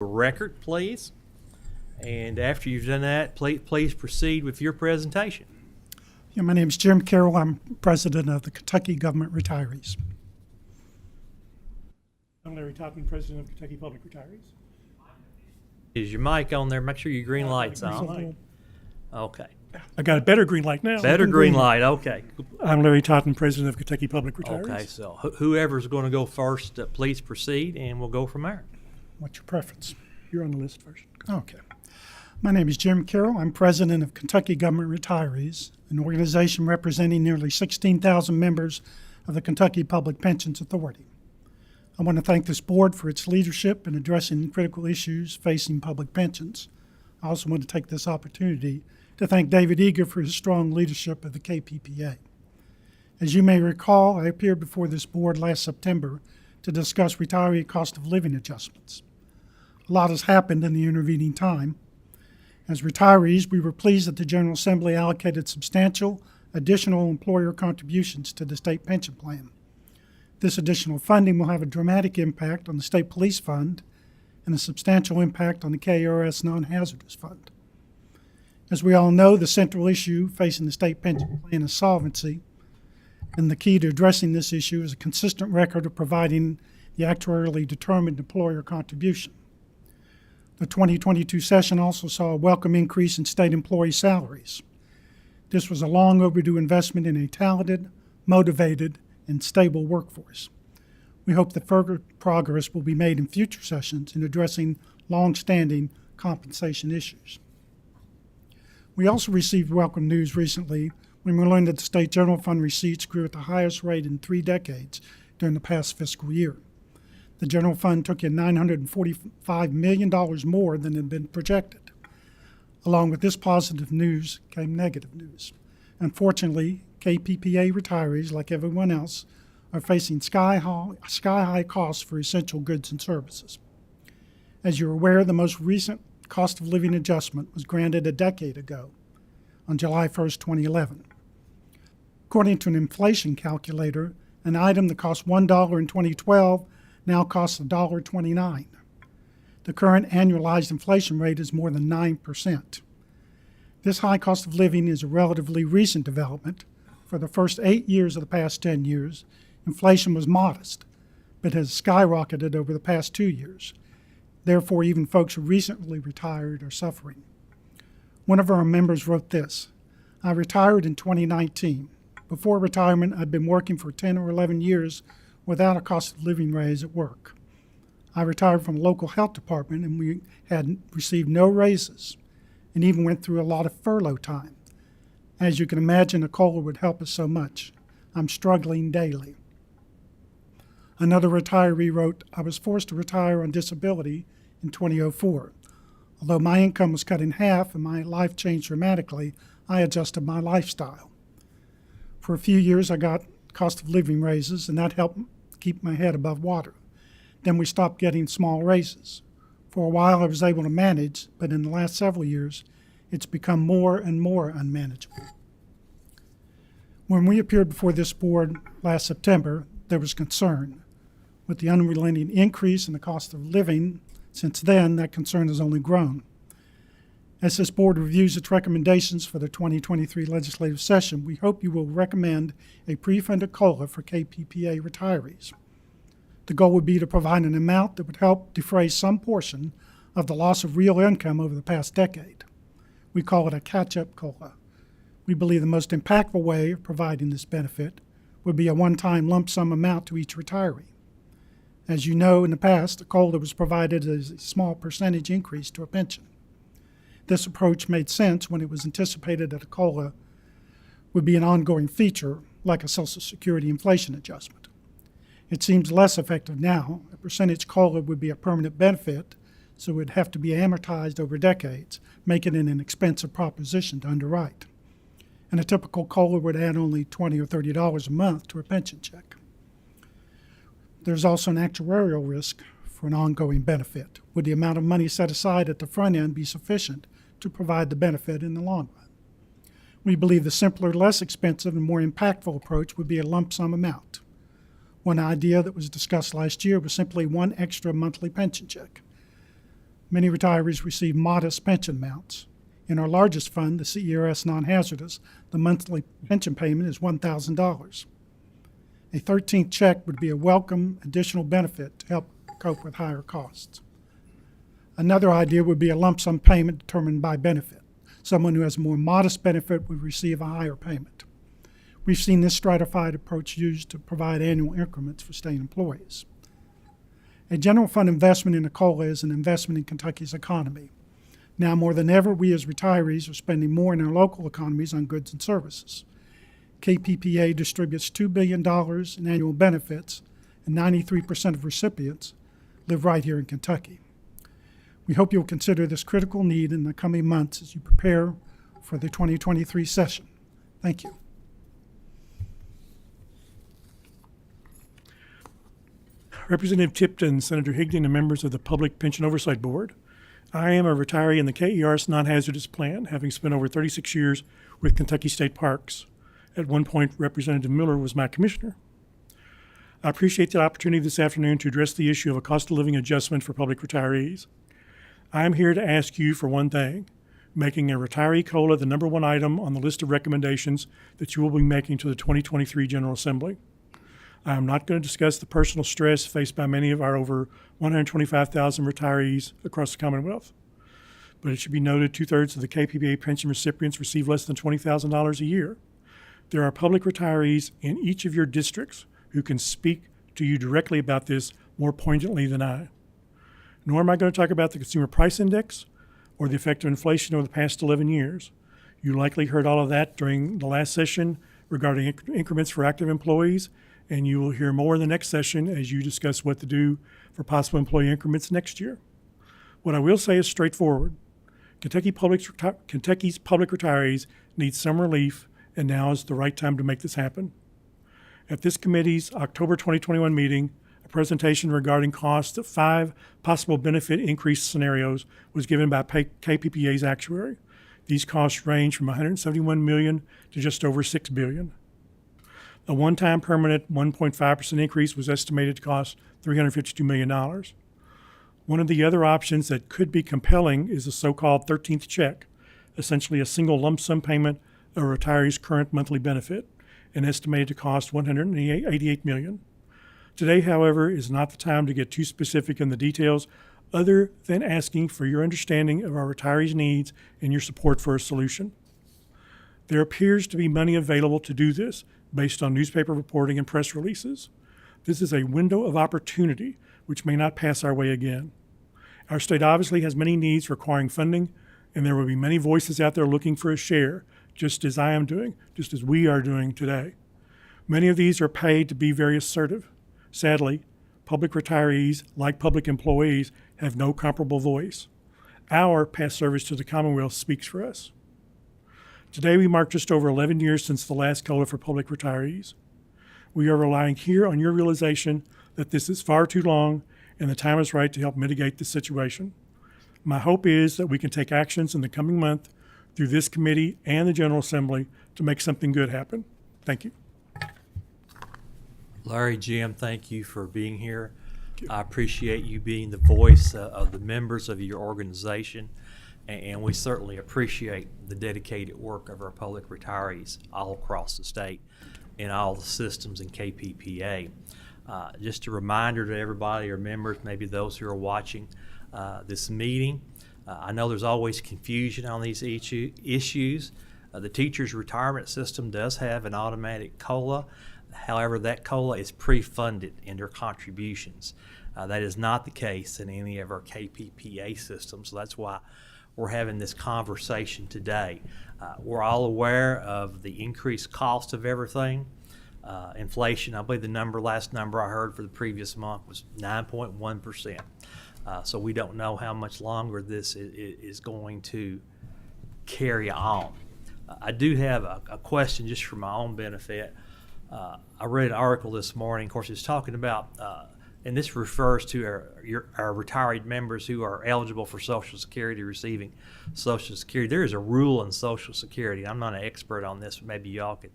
record, please. And after you've done that, please proceed with your presentation. Yeah, my name is Jim Carroll. I'm president of the Kentucky Government Retirees. I'm Larry Totten, president of Kentucky Public Retirees. Is your mic on there? Make sure your green light's Green on. light. Okay. I got a better green light now. Better green light. Okay. I'm Larry Totten, president of Kentucky Public Retirees. Okay, so whoever's going to go first, please proceed, and we'll go from there. What's your preference? You're on the list first. Okay. My name is Jim Carroll. I'm president of Kentucky Government Retirees, an organization representing nearly 16,000 members of the Kentucky Public Pensions Authority. I want to thank this board for its leadership in addressing critical issues facing public pensions. I also want to take this opportunity to thank David Eager for his strong leadership of the KPPA. As you may recall, I appeared before this board last September to discuss retiree cost of living adjustments. A lot has happened in the intervening time. As retirees, we were pleased that the General Assembly allocated substantial additional employer contributions to the state pension plan. This additional funding will have a dramatic impact on the State Police Fund and a substantial impact on the KRS Non-Hazardous Fund. As we all know, the central issue facing the state pension plan is solvency, and the key to addressing this issue is a consistent record of providing the actuarially determined employer contribution. The 2022 session also saw a welcome increase in state employee salaries. This was a long overdue investment in a talented, motivated, and stable workforce. We hope that further progress will be made in future sessions in addressing long-standing compensation issues. We also received welcome news recently when we learned that the state general fund receipts grew at the highest rate in 3 decades during the past fiscal year. The general fund took in $945 million more than had been projected. Along with this positive news came negative news. Unfortunately, KPPA retirees, like everyone else, are facing sky-high costs for essential goods and services. As you're aware, the most recent cost of living adjustment was granted a decade ago, on July 1st, 2011. According to an inflation calculator, an item that cost $1 in 2012 now costs $1.29. The current annualized inflation rate is more than 9%. This high cost of living is a relatively recent development. For the first 8 years of the past 10 years, inflation was modest, but has skyrocketed over the past 2 years. Therefore, even folks who recently retired are suffering. One of our members wrote this: I retired in 2019. Before retirement, I'd been working for 10 or 11 years without a cost of living raise at work. I retired from a local health department and we had received no raises and even went through a lot of furlough time. As you can imagine, a COLA would help us so much. I'm struggling daily. Another retiree wrote, I was forced to retire on disability in 2004. Although my income was cut in half and my life changed dramatically, I adjusted my lifestyle. For a few years, I got cost of living raises, and that helped keep my head above water. Then we stopped getting small raises. For a while, I was able to manage, but in the last several years, it's become more and more unmanageable. When we appeared before this board last September, there was concern. With the unrelenting increase in the cost of living, since then, that concern has only grown. As this board reviews its recommendations for the 2023 legislative session, we hope you will recommend a pre-funded COLA for KPPA retirees. The goal would be to provide an amount that would help defray some portion of the loss of real income over the past decade. We call it a catch-up COLA. We believe the most impactful way of providing this benefit would be a one-time lump sum amount to each retiree. As you know, in the past, a COLA was provided as a small percentage increase to a pension. This approach made sense when it was anticipated that a COLA would be an ongoing feature, like a Social Security inflation adjustment. It seems less effective now. A percentage COLA would be a permanent benefit, so it would have to be amortized over decades, making it an expensive proposition to underwrite. And a typical COLA would add only $20 or $30 a month to a pension check. There's also an actuarial risk for an ongoing benefit. Would the amount of money set aside at the front end be sufficient to provide the benefit in the long run? We believe the simpler, less expensive, and more impactful approach would be a lump sum amount. One idea that was discussed last year was simply one extra monthly pension check. Many retirees receive modest pension amounts. In our largest fund, the CERS non-hazardous, the monthly pension payment is $1,000. A 13th check would be a welcome additional benefit to help cope with higher costs. Another idea would be a lump sum payment determined by benefit. Someone who has a more modest benefit would receive a higher payment. We've seen this stratified approach used to provide annual increments for state employees. A general fund investment in a COLA is an investment in Kentucky's economy. Now more than ever, we as retirees are spending more in our local economies on goods and services. KPPA distributes $2 billion in annual benefits, and 93% of recipients live right here in Kentucky. We hope you'll consider this critical need in the coming months as you prepare for the 2023 session. Thank you. Representative Tipton, Senator Higdon, and members of the Public Pension Oversight Board. I am a retiree in the KERS non-hazardous plan, having spent over 36 years with Kentucky State Parks. At one point, Representative Miller was my commissioner. I appreciate the opportunity this afternoon to address the issue of a cost of living adjustment for public retirees. I am here to ask you for one thing, making a retiree COLA the number one item on the list of recommendations that you will be making to the 2023 General Assembly. I am not going to discuss the personal stress faced by many of our over 125,000 retirees across the Commonwealth. But it should be noted 2/3 of the KPPA pension recipients receive less than $20,000 a year. There are public retirees in each of your districts who can speak to you directly about this more poignantly than I. Nor am I going to talk about the Consumer Price Index or the effect of inflation over the past 11 years. You likely heard all of that during the last session regarding increments for active employees, and you will hear more in the next session as you discuss what to do for possible employee increments next year. What I will say is straightforward. Kentucky's public retirees need some relief, and now is the right time to make this happen. At this committee's October 2021 meeting, a presentation regarding costs of 5 possible benefit increase scenarios was given by KPPA's actuary. These costs range from $171 million to just over $6 billion. A one-time permanent 1.5% increase was estimated to cost $352 million. One of the other options that could be compelling is the so-called 13th check, essentially a single lump sum payment of a retiree's current monthly benefit, and estimated to cost $188 million. Today, however, is not the time to get too specific in the details, other than asking for your understanding of our retirees' needs and your support for a solution. There appears to be money available to do this, based on newspaper reporting and press releases. This is a window of opportunity which may not pass our way again. Our state obviously has many needs requiring funding, and there will be many voices out there looking for a share, just as I am doing, just as we are doing today. Many of these are paid to be very assertive. Sadly, public retirees, like public employees, have no comparable voice. Our past service to the Commonwealth speaks for us. Today, we mark just over 11 years since the last COLA for public retirees. We are relying here on your realization that this is far too long and the time is right to help mitigate the situation. My hope is that we can take actions in the coming month through this committee and the General Assembly to make something good happen. Thank you. Larry, Jim, thank you for being here. I appreciate you being the voice of the members of your organization. And we certainly appreciate the dedicated work of our public retirees all across the state in all the systems in KPPA. Just a reminder to everybody, or members, maybe those who are watching this meeting, I know there's always confusion on these issues. The teacher's retirement system does have an automatic COLA. However, that COLA is pre-funded in their contributions. That is not the case in any of our KPPA systems, so that's why we're having this conversation today. We're all aware of the increased cost of everything. Inflation, I believe the last number I heard for the previous month was 9.1%. So we don't know how much longer this is going to carry on. I do have a question just for my own benefit. I read an article this morning, of course it's talking about and this refers to our retired members who are eligible for Social Security, receiving Social Security. There is a rule in Social Security, I'm not an expert on this, but maybe y'all could,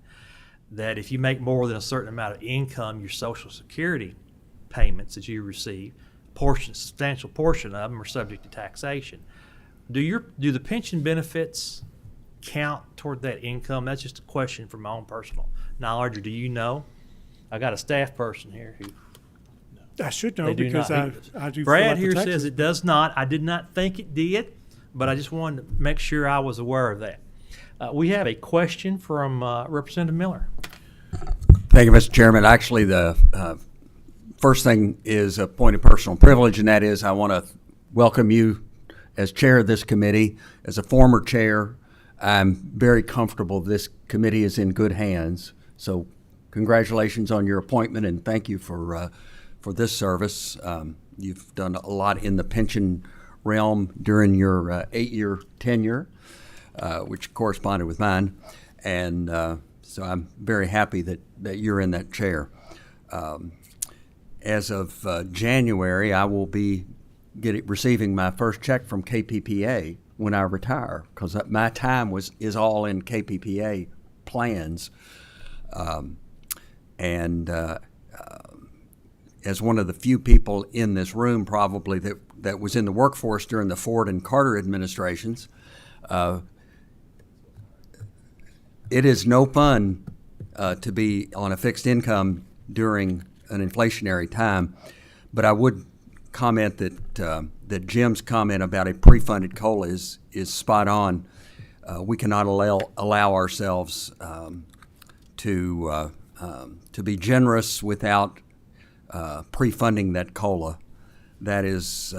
that if you make more than a certain amount of income, your Social Security payments that you receive substantial portion of them are subject to taxation. Do the pension benefits count toward that income? That's just a question from my own personal knowledge. Or do you know? I got a staff person here who I should know they do because not. I do. Brad fill out the here taxes. says it does not. I did not think it did, but I just wanted to make sure I was aware of that. We have a question from Representative Miller. Thank you, Mr. Chairman. Actually, the first thing is a point of personal privilege, and that is I want to welcome you as chair of this committee. As a former chair, I'm very comfortable this committee is in good hands. So congratulations on your appointment, and thank you for this service. You've done a lot in the pension realm during your 8-year tenure, which corresponded with mine. And so I'm very happy that you're in that chair. As of January, I will be receiving my first check from KPPA when I retire, because my time is all in KPPA plans. As one of the few people in this room probably that was in the workforce during the Ford and Carter administrations, it is no fun to be on a fixed income during an inflationary time. But I would comment that Jim's comment about a pre-funded COLA is spot on. We cannot allow ourselves to be generous without pre-funding that COLA. That is,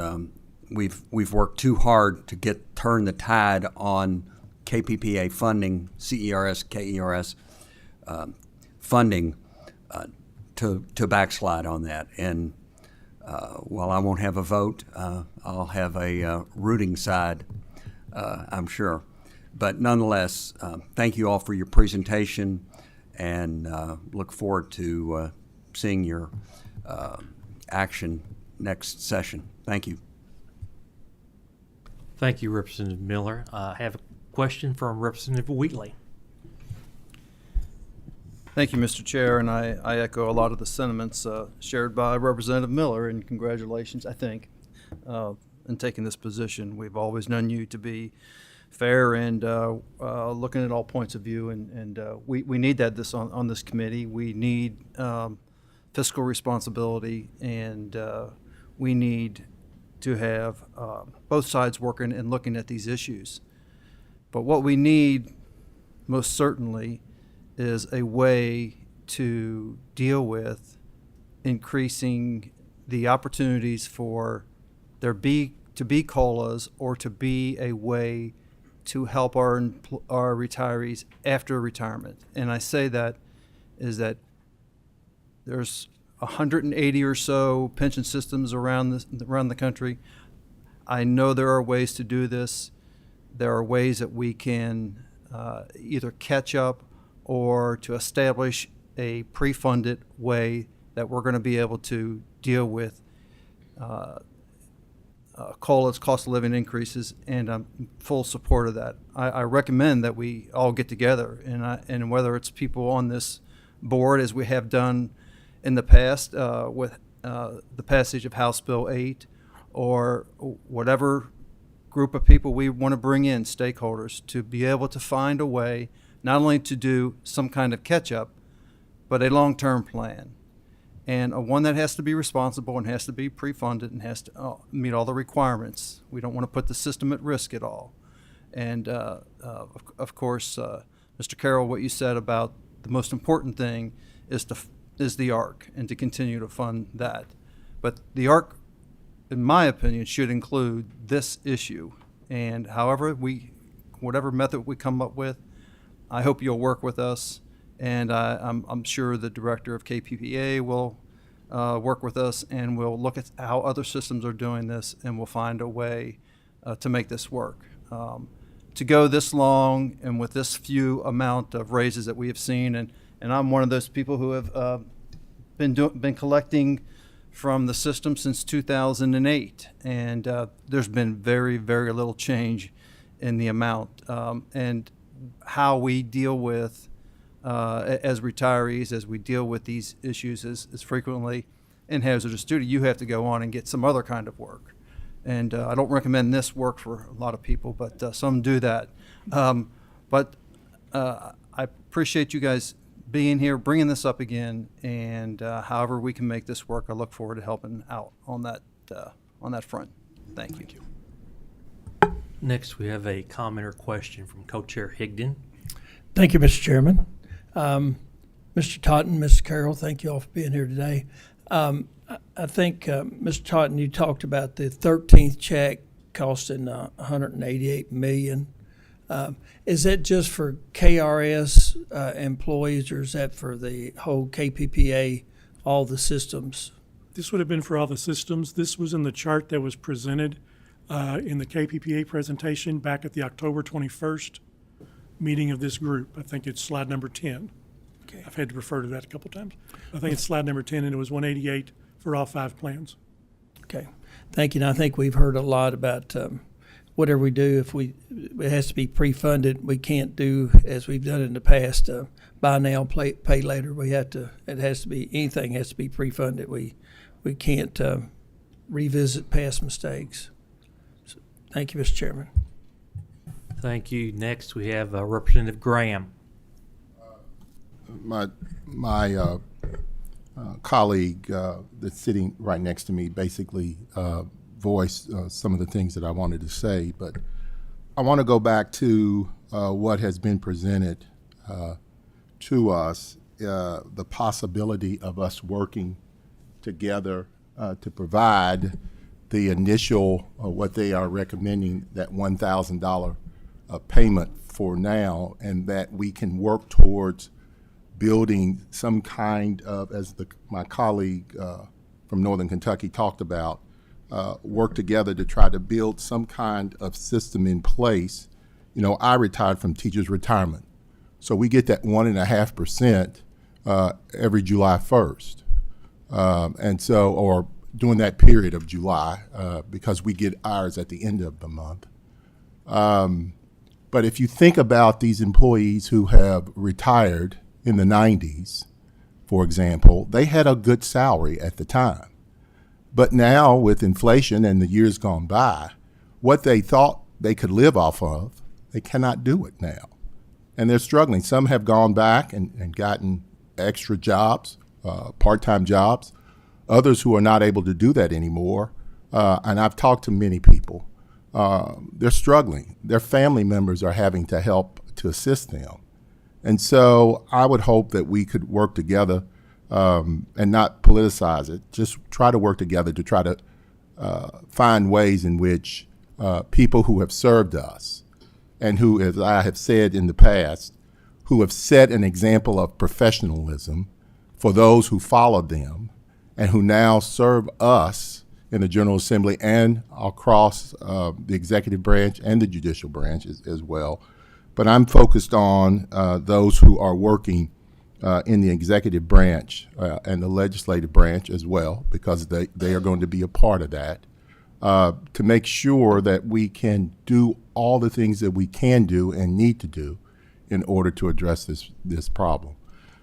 we've worked too hard to turn the tide on KPPA funding, CERS, KERS funding, to backslide on that. And while I won't have a vote, I'll have a rooting side, I'm sure. But nonetheless, thank you all for your presentation, and look forward to seeing your action next session. Thank you. Thank you, Representative Miller. I have a question from Representative Wheatley. Thank you, Mr. Chair, and I echo a lot of the sentiments shared by Representative Miller, and congratulations, I think, in taking this position. We've always known you to be fair and looking at all points of view, and we need that on this committee. We need fiscal responsibility, and we need to have both sides working and looking at these issues. But what we need most certainly is a way to deal with increasing the opportunities for there to be COLAs, or to be a way to help our retirees after retirement. And I say that is that there's 180 or so pension systems around the country. I know there are ways to do this. There are ways that we can either catch up or to establish a pre-funded way that we're going to be able to deal with COLAs, cost of living increases, and I'm full support of that. I recommend that we all get together, and whether it's people on this board, as we have done in the past with the passage of House Bill 8, or whatever group of people we want to bring in, stakeholders, to be able to find a way not only to do some kind of catch-up, but a long-term plan. And one that has to be responsible and has to be pre-funded and has to meet all the requirements. We don't want to put the system at risk at all. And of course, Mr. Carroll, what you said about the most important thing is the ARC, and to continue to fund that. But the ARC, in my opinion, should include this issue. And whatever method we come up with, I hope you'll work with us, and I'm sure the director of KPPA will work with us, and we'll look at how other systems are doing this, and we'll find a way to make this work. To go this long and with this few amount of raises that we have seen, and I'm one of those people who have been collecting from the system since 2008, and there's been very, very little change in the amount. And how we deal with, as retirees, as we deal with these issues is frequently in hazardous duty, you have to go on and get some other kind of work. And I don't recommend this work for a lot of people, but some do that. But I appreciate you guys being here, bringing this up again, and however we can make this work, I look forward to helping out on that front. Thank you. Next, we have a comment or question from Co-Chair Higdon. Thank you, Mr. Chairman. Mr. Totten, Mr. Carroll, thank you all for being here today. I think, Mr. Totten, you talked about the 13th check costing $188 million. Is that just for KRS employees, or is that for the whole KPPA, all the systems? This would have been for all the systems. This was in the chart that was presented in the KPPA presentation back at the October 21st meeting of this group. I think it's slide number 10. Okay. I've had to refer to that a couple times. I think it's slide number 10, and it was 188 for all 5 plans. Okay, thank you. And I think we've heard a lot about whatever we do, it has to be pre-funded. We can't do, as we've done in the past, buy now, pay later. Anything has to be pre-funded. We can't revisit past mistakes. So, thank you, Mr. Chairman. Thank you. Next, we have Representative Graham. My colleague that's sitting right next to me basically voiced some of the things that I wanted to say, but I want to go back to what has been presented to us, the possibility of us working together to provide the initial, what they are recommending, that $1,000 payment for now, and that we can work towards building some kind of, as my colleague from Northern Kentucky talked about, work together to try to build some kind of system in place. You know, I retired from teachers' retirement, so we get that 1.5% every July 1st, and so, or during that period of July, because we get ours at the end of the month. But if you think about these employees who have retired in the 90s, for example, they had a good salary at the time. But now with inflation and the years gone by, what they thought they could live off of, they cannot do it now. And they're struggling. Some have gone back and gotten extra jobs, part-time jobs. Others who are not able to do that anymore, and I've talked to many people, they're struggling. Their family members are having to help to assist them. And so I would hope that we could work together and not politicize it, just try to work together to try to find ways in which people who have served us and who, as I have said in the past, who have set an example of professionalism for those who followed them and who now serve us in the General Assembly and across the executive branch and the judicial branch as well. But I'm focused on those who are working in the executive branch and the legislative branch as well, because they are going to be a part of that, to make sure that we can do all the things that we can do and need to do in order to address this problem.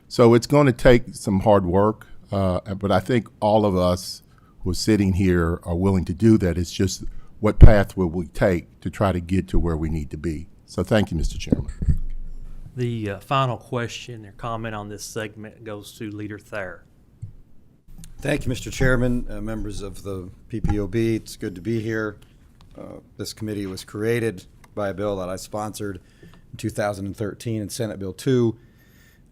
So it's going to take some hard work, but I think all of us who are sitting here are willing to do that. It's just what path will we take to try to get to where we need to be. So thank you, Mr. Chairman. The final question or comment on this segment goes to Leader Thayer. Thank you, Mr. Chairman, members of the PPOB. It's good to be here. This committee was created by a bill that I sponsored in 2013 in Senate Bill 2.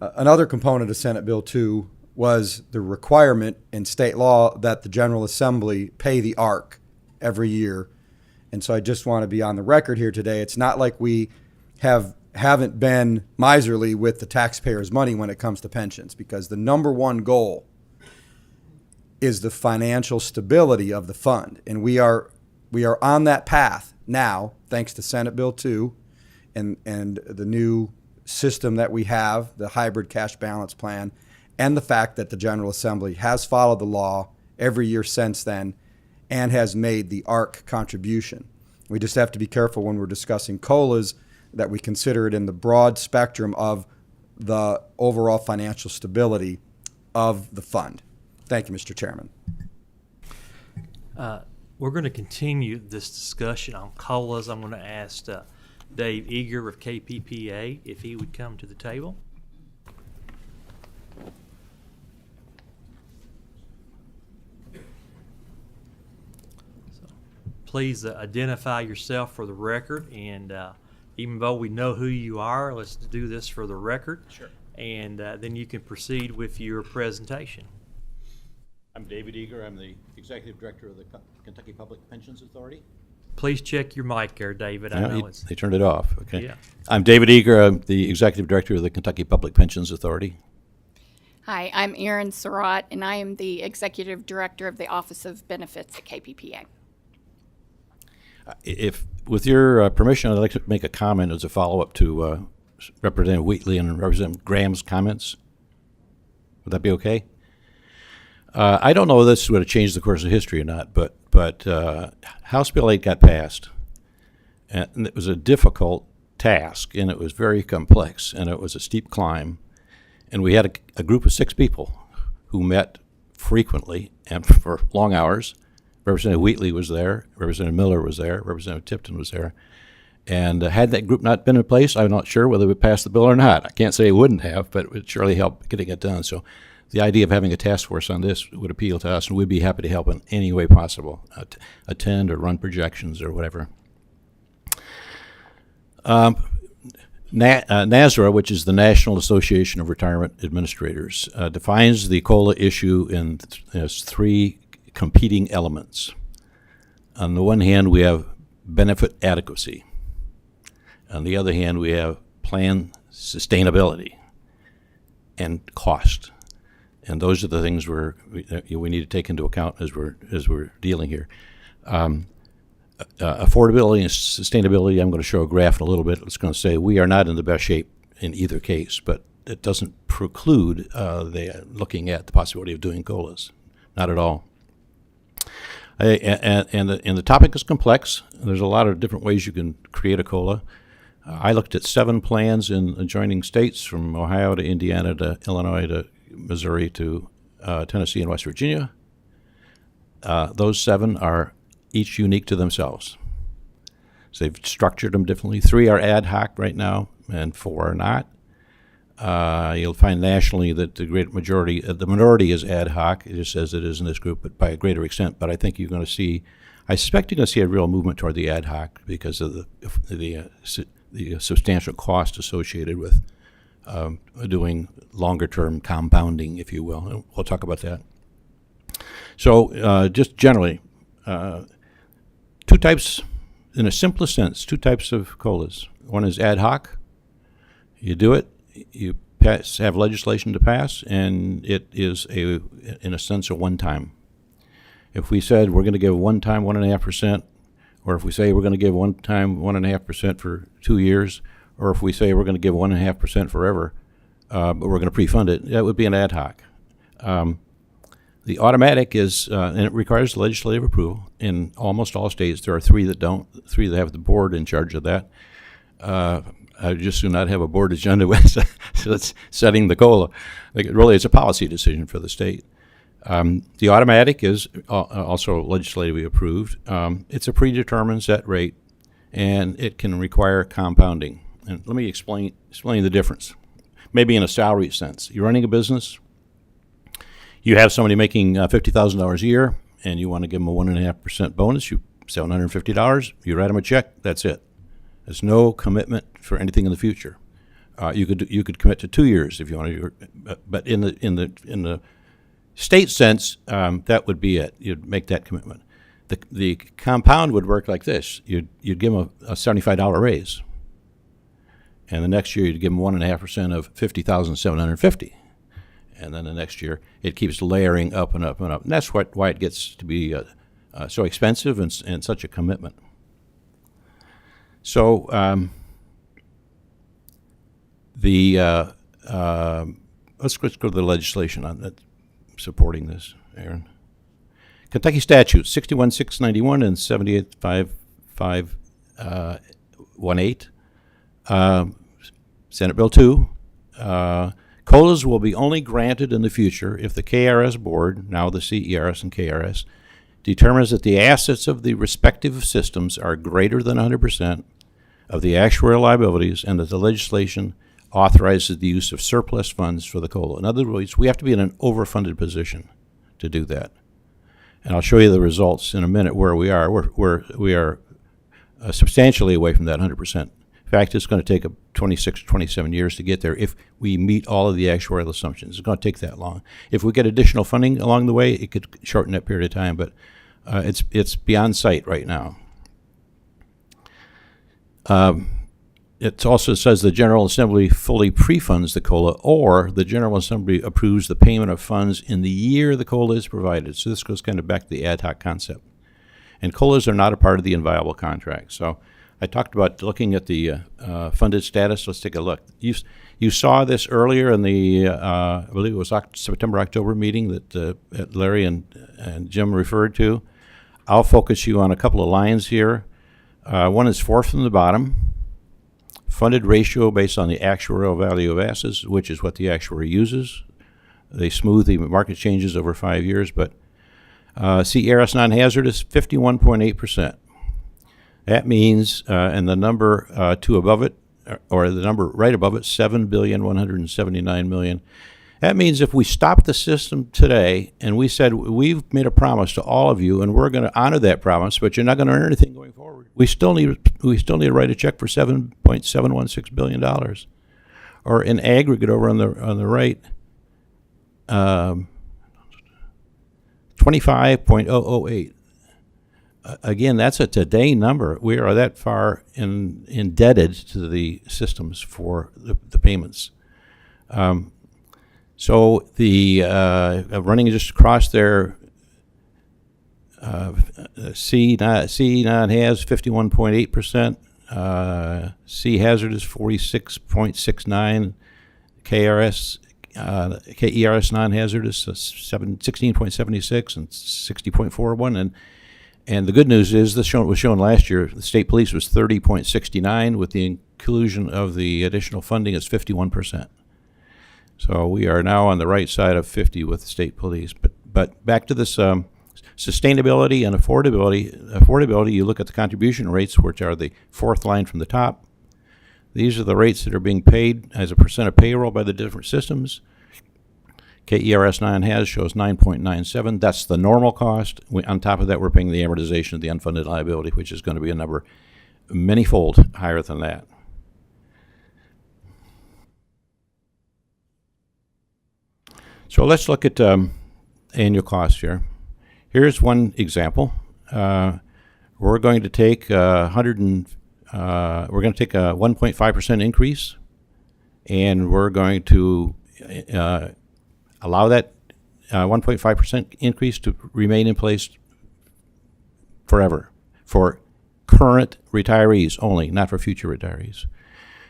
Another component of Senate Bill 2 was the requirement in state law that the General Assembly pay the ARC every year. And so I just want to be on the record here today. It's not like we haven't been miserly with the taxpayers' money when it comes to pensions, because the number one goal is the financial stability of the fund. And we are on that path now, thanks to Senate Bill 2 and the new system that we have, the hybrid cash balance plan, and the fact that the General Assembly has followed the law every year since then and has made the ARC contribution. We just have to be careful when we're discussing COLAs that we consider it in the broad spectrum of the overall financial stability of the fund. Thank you, Mr. Chairman. We're going to continue this discussion on COLAs. I'm going to ask Dave Eager of KPPA if he would come to the table. Please identify yourself for the record, and even though we know who you are, let's do this for the record. Sure. And then you can proceed with your presentation. I'm David Eager. I'm the Executive Director of the Kentucky Public Pensions Authority. Please check your mic there, David. I know it's... They turned it off. Okay. Yeah. I'm David Eager. I'm the Executive Director of the Kentucky Public Pensions Authority. Hi, I'm Erin Surratt, and I am the Executive Director of the Office of Benefits at KPPA. If, with your permission, I'd like to make a comment as a follow-up to Representative Wheatley and Representative Graham's comments. Would that be okay? I don't know whether this would have changed the course of history or not, but House Bill 8 got passed, and it was a difficult task, and it was very complex, and it was a steep climb, and we had a group of 6 people who met frequently and for long hours. Representative Wheatley was there, Representative Miller was there, Representative Tipton was there, and had that group not been in place, I'm not sure whether we passed the bill or not. I can't say it wouldn't have, but it would surely help getting it done. So the idea of having a task force on this would appeal to us, and we'd be happy to help in any way possible, attend or run projections or whatever. NASRA, which is the National Association of Retirement Administrators, defines the COLA issue in as 3 competing elements. On the one hand, we have benefit adequacy. On the other hand, we have plan sustainability and cost. And those are the things we need to take into account as we're dealing here. Affordability and sustainability, I'm going to show a graph in a little bit. It's going to say we are not in the best shape in either case, but it doesn't preclude looking at the possibility of doing COLAs. Not at all. And the topic is complex. There's a lot of different ways you can create a COLA. I looked at 7 plans in adjoining states, from Ohio to Indiana to Illinois to Missouri to Tennessee and West Virginia. Those 7 are each unique to themselves. So they've structured them differently. 3 are ad hoc right now, and 4 are not. You'll find nationally that the great majority, the minority is ad hoc. It just says it is in this group, but by a greater extent. But I think you're going to see, I suspect you're going to see a real movement toward the ad hoc because of the substantial cost associated with doing longer-term compounding, if you will. And we'll talk about that. So just generally, 2 types, in a simplest sense, 2 types of COLAs. One is ad hoc. You do it. You have legislation to pass, and it is, in a sense, a one-time. If we said we're going to give one-time 1.5%, or if we say we're going to give one-time 1.5% for 2 years, or if we say we're going to give 1.5% forever, but we're going to pre-fund it, that would be an ad hoc. The automatic is, and it requires legislative approval. In almost all states, there are 3 that don't, 3 that have the board in charge of that. I would just do not have a board agenda with so it's setting the COLA. Really, it's a policy decision for the state. The automatic is also legislatively approved. It's a predetermined set rate, and it can require compounding. And let me explain the difference, maybe in a salary sense. You're running a business. You have somebody making $50,000 a year, and you want to give them a 1.5% bonus. You $750. You write them a check. That's it. There's no commitment for anything in the future. You could commit to 2 years if you want to, but in the state sense, that would be it. You'd make that commitment. The compound would work like this: you'd give them a $75 raise, and the next year you'd give them 1.5% of $50,750, and then the next year it keeps layering up and up and up. And that's why it gets to be so expensive and such a commitment. So let's go to the legislation on that supporting this, Aaron. Kentucky statutes 61,691 and 78,518. Senate Bill 2 COLAs will be only granted in the future if the KRS board, now the CERS and KRS, determines that the assets of the respective systems are greater than 100% of the actuarial liabilities and that the legislation authorizes the use of surplus funds for the COLA. In other words, we have to be in an overfunded position to do that. And I'll show you the results in a minute where we are. We are substantially away from that 100%. In fact, it's going to take 26 or 27 years to get there if we meet all of the actuarial assumptions. It's going to take that long. If we get additional funding along the way, it could shorten that period of time, but it's beyond sight right now. It also says the General Assembly fully pre-funds the COLA, or the General Assembly approves the payment of funds in the year the COLA is provided. So this goes kind of back to the ad hoc concept. And COLAs are not a part of the inviolable contract. So I talked about looking at the funded status. Let's take a look. You saw this earlier in the, I believe it was September-October meeting that Larry and Jim referred to. I'll focus you on a couple of lines here. One is fourth from the bottom. Funded ratio based on the actuarial value of assets, which is what the actuary uses. They smooth the market changes over 5 years, but CERS non-hazardous, 51.8%. That means, and the number two above it, or the number right above it, $7,179,000,000. That means if we stop the system today and we said we've made a promise to all of you and we're going to honor that promise, but you're not going to earn anything going forward, we still need to write a check for $7.716 billion, or in aggregate over on the right, 25.008. Again, that's a today number. We are that far indebted to the systems for the payments. So the running just across there, C non-has 51.8%, C hazardous 46.69, KERS non-hazardous 16.76 and 60.41, and the good news is this was shown last year. The state police was 30.69 with the inclusion of the additional funding is 51%. So we are now on the right side of 50 with the state police. But back to this sustainability and affordability. Affordability, you look at the contribution rates, which are the fourth line from the top. These are the rates that are being paid as a percent of payroll by the different systems. KERS 9 shows 9.97. That's the normal cost. On top of that, we're paying the amortization of the unfunded liability, which is going to be a number many-fold higher than that. So let's look at annual costs here. Here's one example. We're going to take a 1.5% increase, and we're going to allow that 1.5% increase to remain in place forever for current retirees only, not for future retirees.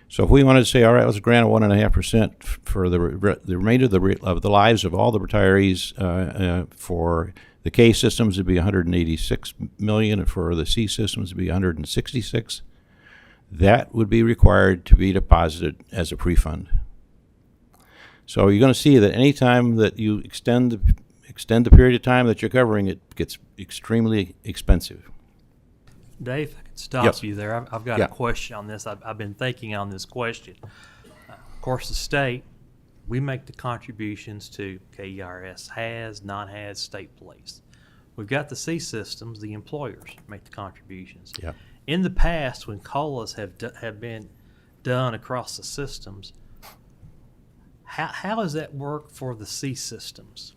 So if we wanted to say, all right, let's grant a 1.5% for the remainder of the lives of all the retirees, for the K systems it'd be 186 million, and for the C systems it'd be 166. That would be required to be deposited as a pre-fund. So you're going to see that any time that you extend the period of time that you're covering, it gets extremely expensive. Dave, I can stop Yes. you there. I've got Yeah. a question on this. I've been thinking on this question. Of course, the state, we make the contributions to KERS, has, non-has, state police. We've got the C systems, the employers make the contributions. Yeah. In the past, when COLAs have been done across the systems, how does that work for the C systems?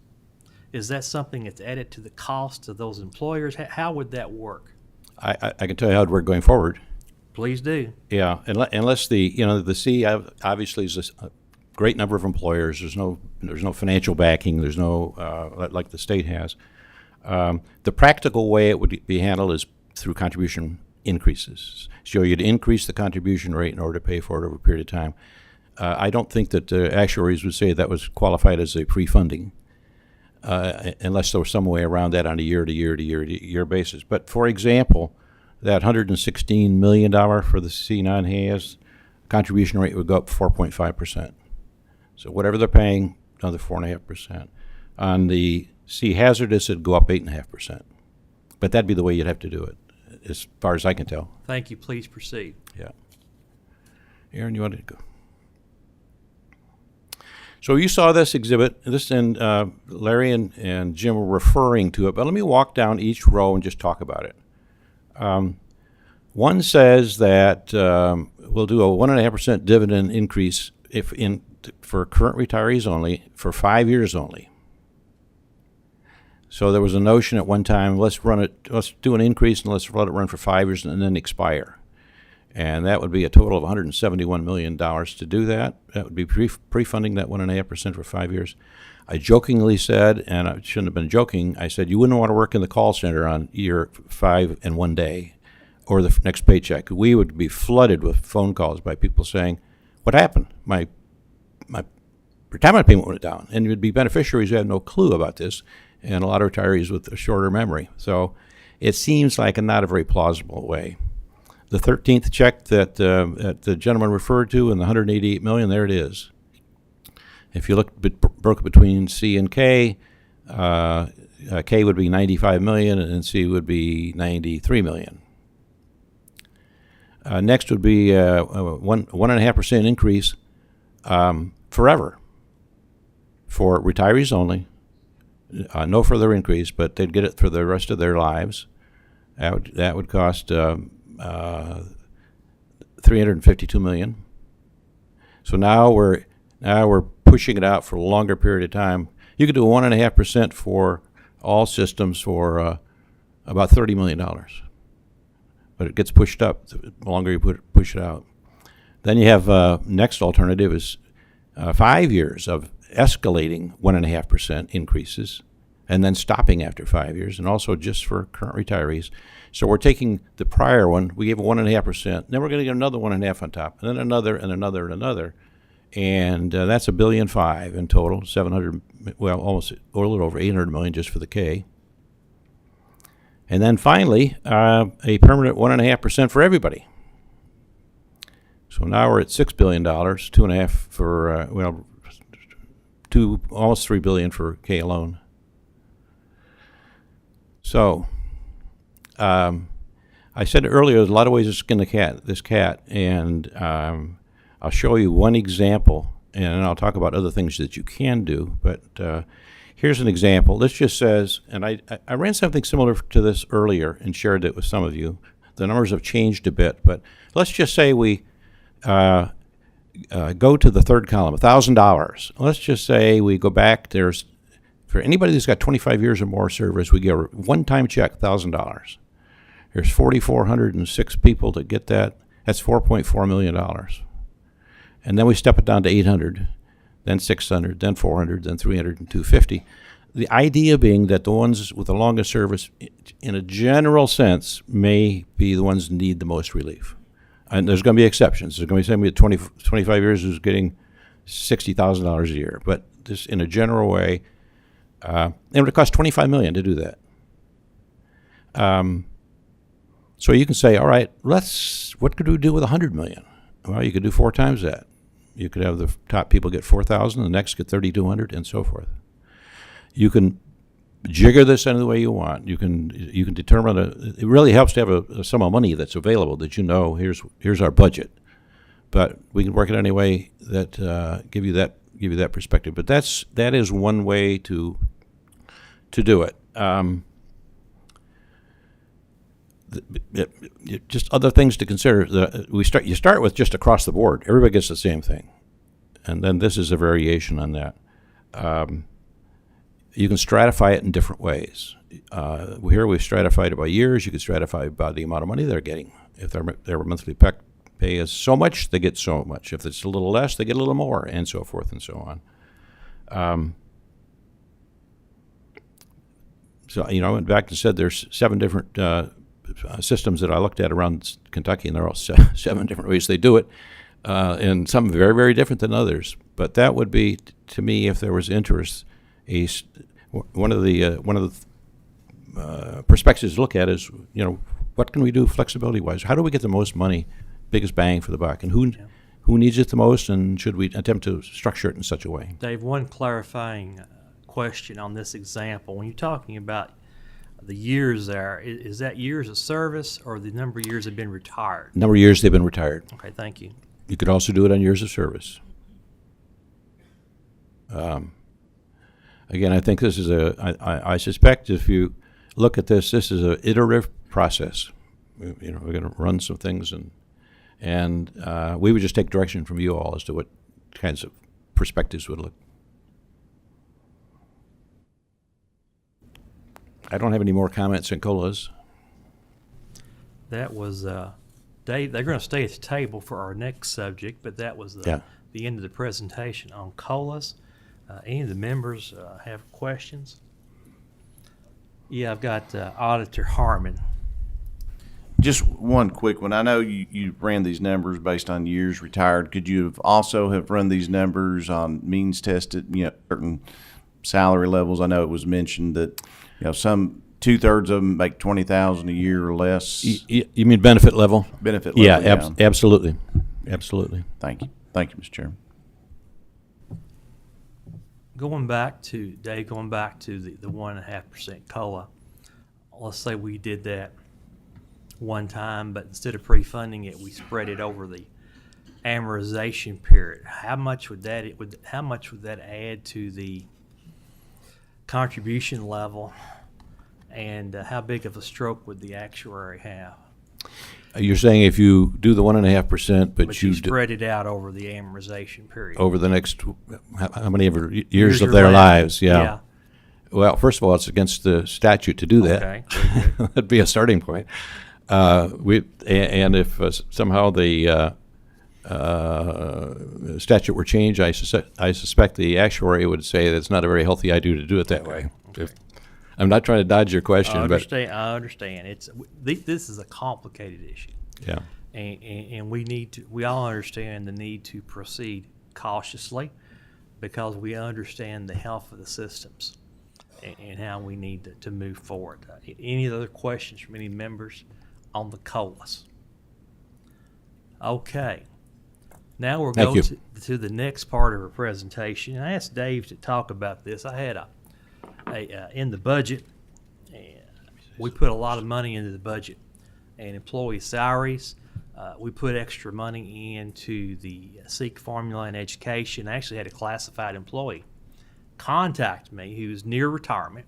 Is that something that's added to the cost of those employers? How would that work? I can tell you how it works going forward. Please do. Yeah, unless the C obviously is a great number of employers. There's no financial backing. There's no like the state has. The practical way it would be handled is through contribution increases. So you'd increase the contribution rate in order to pay for it over a period of time. I don't think that the actuaries would say that was qualified as a pre-funding, unless there was some way around that on a year-to-year basis. But for example, that $116 million for the C non-has contribution rate would go up 4.5%. So whatever they're paying, another 4.5%. On the C hazardous, it'd go up 8.5%. But that'd be the way you'd have to do it, as far as I can tell. Thank you. Please proceed. Yeah. Aaron, you wanted to go? So you saw this exhibit, and Larry and Jim were referring to it, but let me walk down each row and just talk about it. One says that we'll do a 1.5% dividend increase for current retirees only, for 5 years only. So there was a notion at one time, let's do an increase and let's let it run for 5 years and then expire. And that would be a total of $171 million to do that. That would be pre-funding that 1.5% for 5 years. I jokingly said, and I shouldn't have been joking, I said, you wouldn't want to work in the call center on year 5 and 1 day or the next paycheck. We would be flooded with phone calls by people saying, what happened? My retirement payment went down. And you'd be beneficiaries who had no clue about this, and a lot of retirees with a shorter memory. So it seems like not a very plausible way. The 13th check that the gentleman referred to in the $188 million, there it is. If you look broke between C and K, K would be $95 million and C would be $93 million. Next would be a 1.5% increase forever for retirees only. No further increase, but they'd get it for the rest of their lives. That would cost $352 million. So now we're pushing it out for a longer period of time. You could do 1.5% for all systems for about $30 million, but it gets pushed up the longer you push it out. Then you have next alternative is 5 years of escalating 1.5% increases, and then stopping after 5 years, and also just for current retirees. So we're taking the prior one, we gave a 1.5%, then we're going to get another 1.5 on top, and then another, and another, and another. And that's $1.5 billion in total, 700, well, almost, or a little over 800 million just for the K. And then finally, a permanent 1.5% for everybody. So now we're at $6 billion, 2.5 for, almost $3 billion for K alone. So, I said earlier, there's a lot of ways to skin this cat, and I'll show you one example, and I'll talk about other things that you can do, but here's an example. This just says, and I ran something similar to this earlier and shared it with some of you. The numbers have changed a bit, but let's just say we go to the third column, $1,000. Let's just say we go back, for anybody that's got 25 years or more service, we get a one-time check, $1,000. There's 4,406 people that get that. That's $4.4 million. And then we step it down to 800, then 600, then 400, then 300, and 250. The idea being that the ones with the longest service, in a general sense, may be the ones that need the most relief. And there's going to be exceptions. There's going to be somebody at 25 years who's getting $60,000 a year. But this, in a general way, and it would cost $25 million to do that. So you can say, all right, what could we do with $100 million? Well, you could do 4 times that. You could have the top people get 4,000, the next get 3,200, and so forth. You can jigger this any way you want. You can determine it really helps to have a sum of money that's available that you know here's our budget. But we can work it any way that give you that perspective. But that is one way to do it. Just other things to consider. You start with just across the board. Everybody gets the same thing, and then this is a variation on that. You can stratify it in different ways. Here we've stratified it by years. You can stratify it by the amount of money they're getting. If their monthly pay is so much, they get so much. If it's a little less, they get a little more, and so forth and so on. So I went back and said there's 7 different systems that I looked at around Kentucky, and they're all 7 different ways they do it, and some very, very different than others. But that would be, to me, if there was interest, one of the perspectives to look at is, what can we do flexibility-wise? How do we get the most money, biggest bang for the buck? And who needs it the most, and should we attempt to structure it in such a way? Dave, one clarifying question on this example. When you're talking about the years there, is that years of service or the number of years they've been retired? Number of years they've been retired. Okay, thank you. You could also do it on years of service. Again, I think this is I suspect if you look at this is an iterative process. We're going to run some things, and we would just take direction from you all as to what kinds of perspectives would look. I don't have any more comments on COLAs. That was, Dave, they're going to stay at the table for our next subject, but that was the end of the presentation on COLAs. Any of the members have questions? Yeah, I've got Auditor Harmon. Just one quick one. I know you ran these numbers based on years retired. Could you have also have run these numbers on means tested, certain salary levels? I know it was mentioned that, some 2/3 of them make $20,000 a year or less. You mean benefit level? Benefit level. Yeah, absolutely. Absolutely. Thank you. Thank you, Mr. Chairman. Going back to the 1.5% COLA, let's say we did that one time, but instead of pre-funding it, we spread it over the amortization period. How much would that add to the contribution level, and how big of a stroke would the actuary have? You're saying if you do the 1.5%, but you spread it out over the amortization period. over the next how many ever years of their lives? Yeah. Well, first of all, it's against the statute to do that. Okay. That'd be a starting point. And if somehow the statute were changed, I suspect the actuary would say that it's not a very healthy idea to do it that way. I'm not trying to dodge your question, I understand. This is a complicated issue. Yeah. And we all understand the need to proceed cautiously because we understand the health of the systems and how we need to move forward. Any other questions from any members on the COLAs? Okay. Now we'll go to the next part of our presentation. I asked Dave to talk about this. I had in the budget, we put a lot of money into the budget, and employee salaries. We put extra money into the SEEK formula and education. I actually had a classified employee contact me who was near retirement.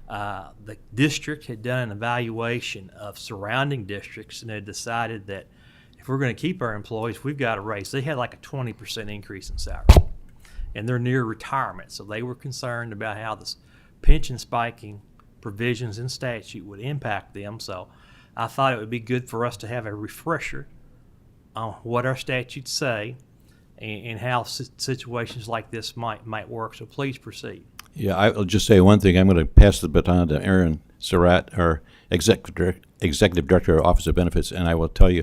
The district had done an evaluation of surrounding districts and had decided that if we're going to keep our employees, we've got to raise. They had like a 20% increase in salary, and they're near retirement, so they were concerned about how this pension spiking provisions in statute would impact them. So I thought it would be good for us to have a refresher on what our statutes say and how situations like this might work. So please proceed. Yeah, I'll just say one thing. I'm going to pass the baton to Erin Surratt, our Executive Director of Office of Benefits, and I will tell you,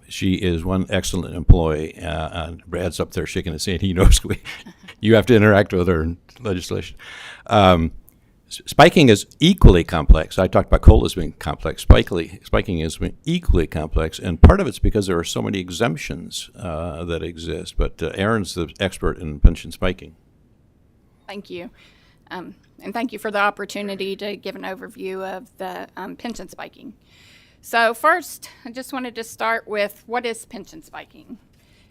she is one excellent employee. And Brad's up there shaking his head. He knows you have to interact with her in legislation. Spiking is equally complex. I talked about COLAs being complex. Spiking is equally complex, and part of it's because there are so many exemptions that exist. But Erin's the expert in pension spiking. Thank you. And thank you for the opportunity to give an overview of the pension spiking. So first, I just wanted to start with what is pension spiking?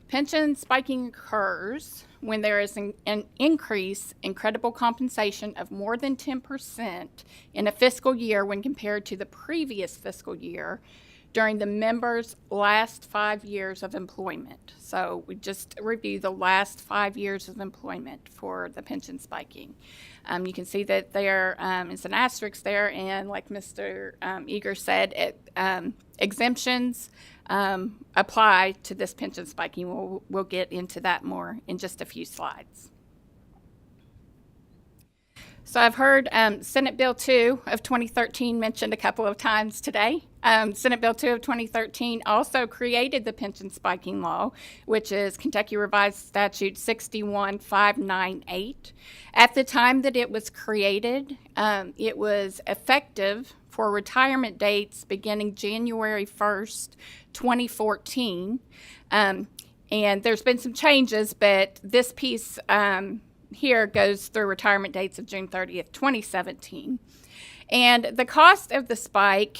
Pension spiking occurs when there is an increase in credible compensation of more than 10% in a fiscal year when compared to the previous fiscal year during the member's last 5 years of employment. So we just review the last 5 years of employment for the pension spiking. You can see that there is an asterisk there, and like Mr. Eager said, exemptions apply to this pension spiking. We'll get into that more in just a few slides. So I've heard Senate Bill 2 of 2013 mentioned a couple of times today. Senate Bill 2 of 2013 also created the pension spiking law, which is Kentucky Revised Statute 61598. At the time that it was created, it was effective for retirement dates beginning January 1st, 2014. And there's been some changes, but this piece here goes through retirement dates of June 30th, 2017. And the cost of the spike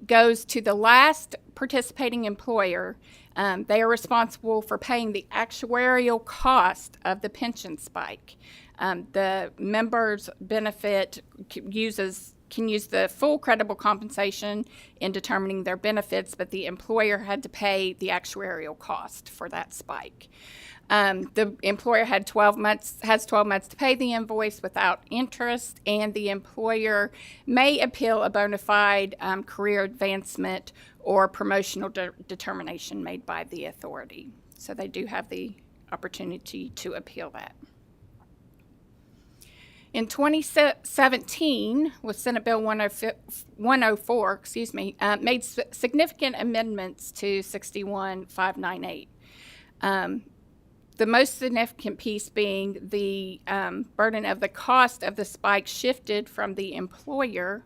goes to the last participating employer. They are responsible for paying the actuarial cost of the pension spike. The member's benefit can use the full credible compensation in determining their benefits, but the employer had to pay the actuarial cost for that spike. The employer has 12 months to pay the invoice without interest, and the employer may appeal a bona fide career advancement or promotional determination made by the authority. So they do have the opportunity to appeal that. In 2017, with Senate Bill 104, made significant amendments to 61598. The most significant piece being the burden of the cost of the spike shifted from the employer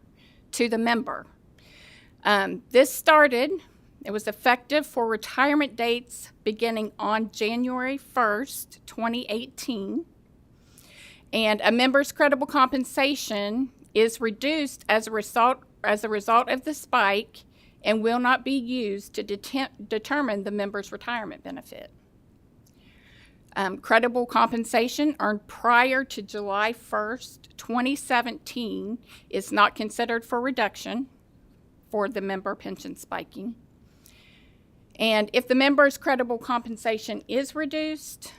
to the member. It was effective for retirement dates beginning on January 1st, 2018. And a member's credible compensation is reduced as a result of the spike and will not be used to determine the member's retirement benefit. Credible compensation earned prior to July 1st, 2017 is not considered for reduction for the member pension spiking. And if the member's credible compensation is reduced,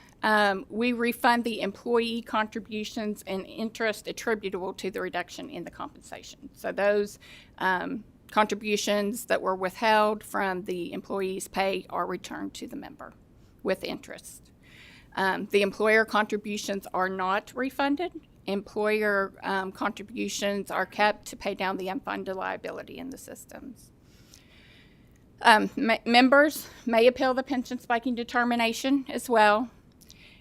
we refund the employee contributions and interest attributable to the reduction in the compensation. So those contributions that were withheld from the employee's pay are returned to the member with interest. The employer contributions are not refunded. Employer contributions are kept to pay down the unfunded liability in the systems. Members may appeal the pension spiking determination as well,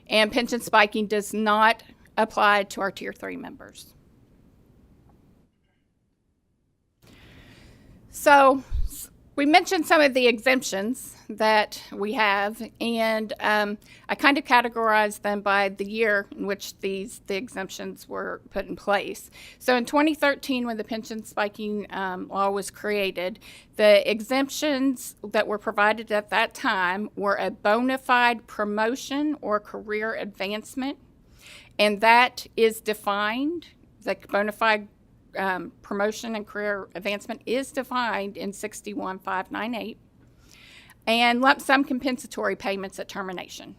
and pension spiking does not apply to our Tier 3 members. So we mentioned some of the exemptions that we have, and I kind of categorized them by the year in which the exemptions were put in place. So in 2013, when the pension spiking law was created, the exemptions that were provided at that time were a bona fide promotion or career advancement, and that is defined, the bona fide promotion and career advancement is defined in 61598, and lump sum compensatory payments at termination.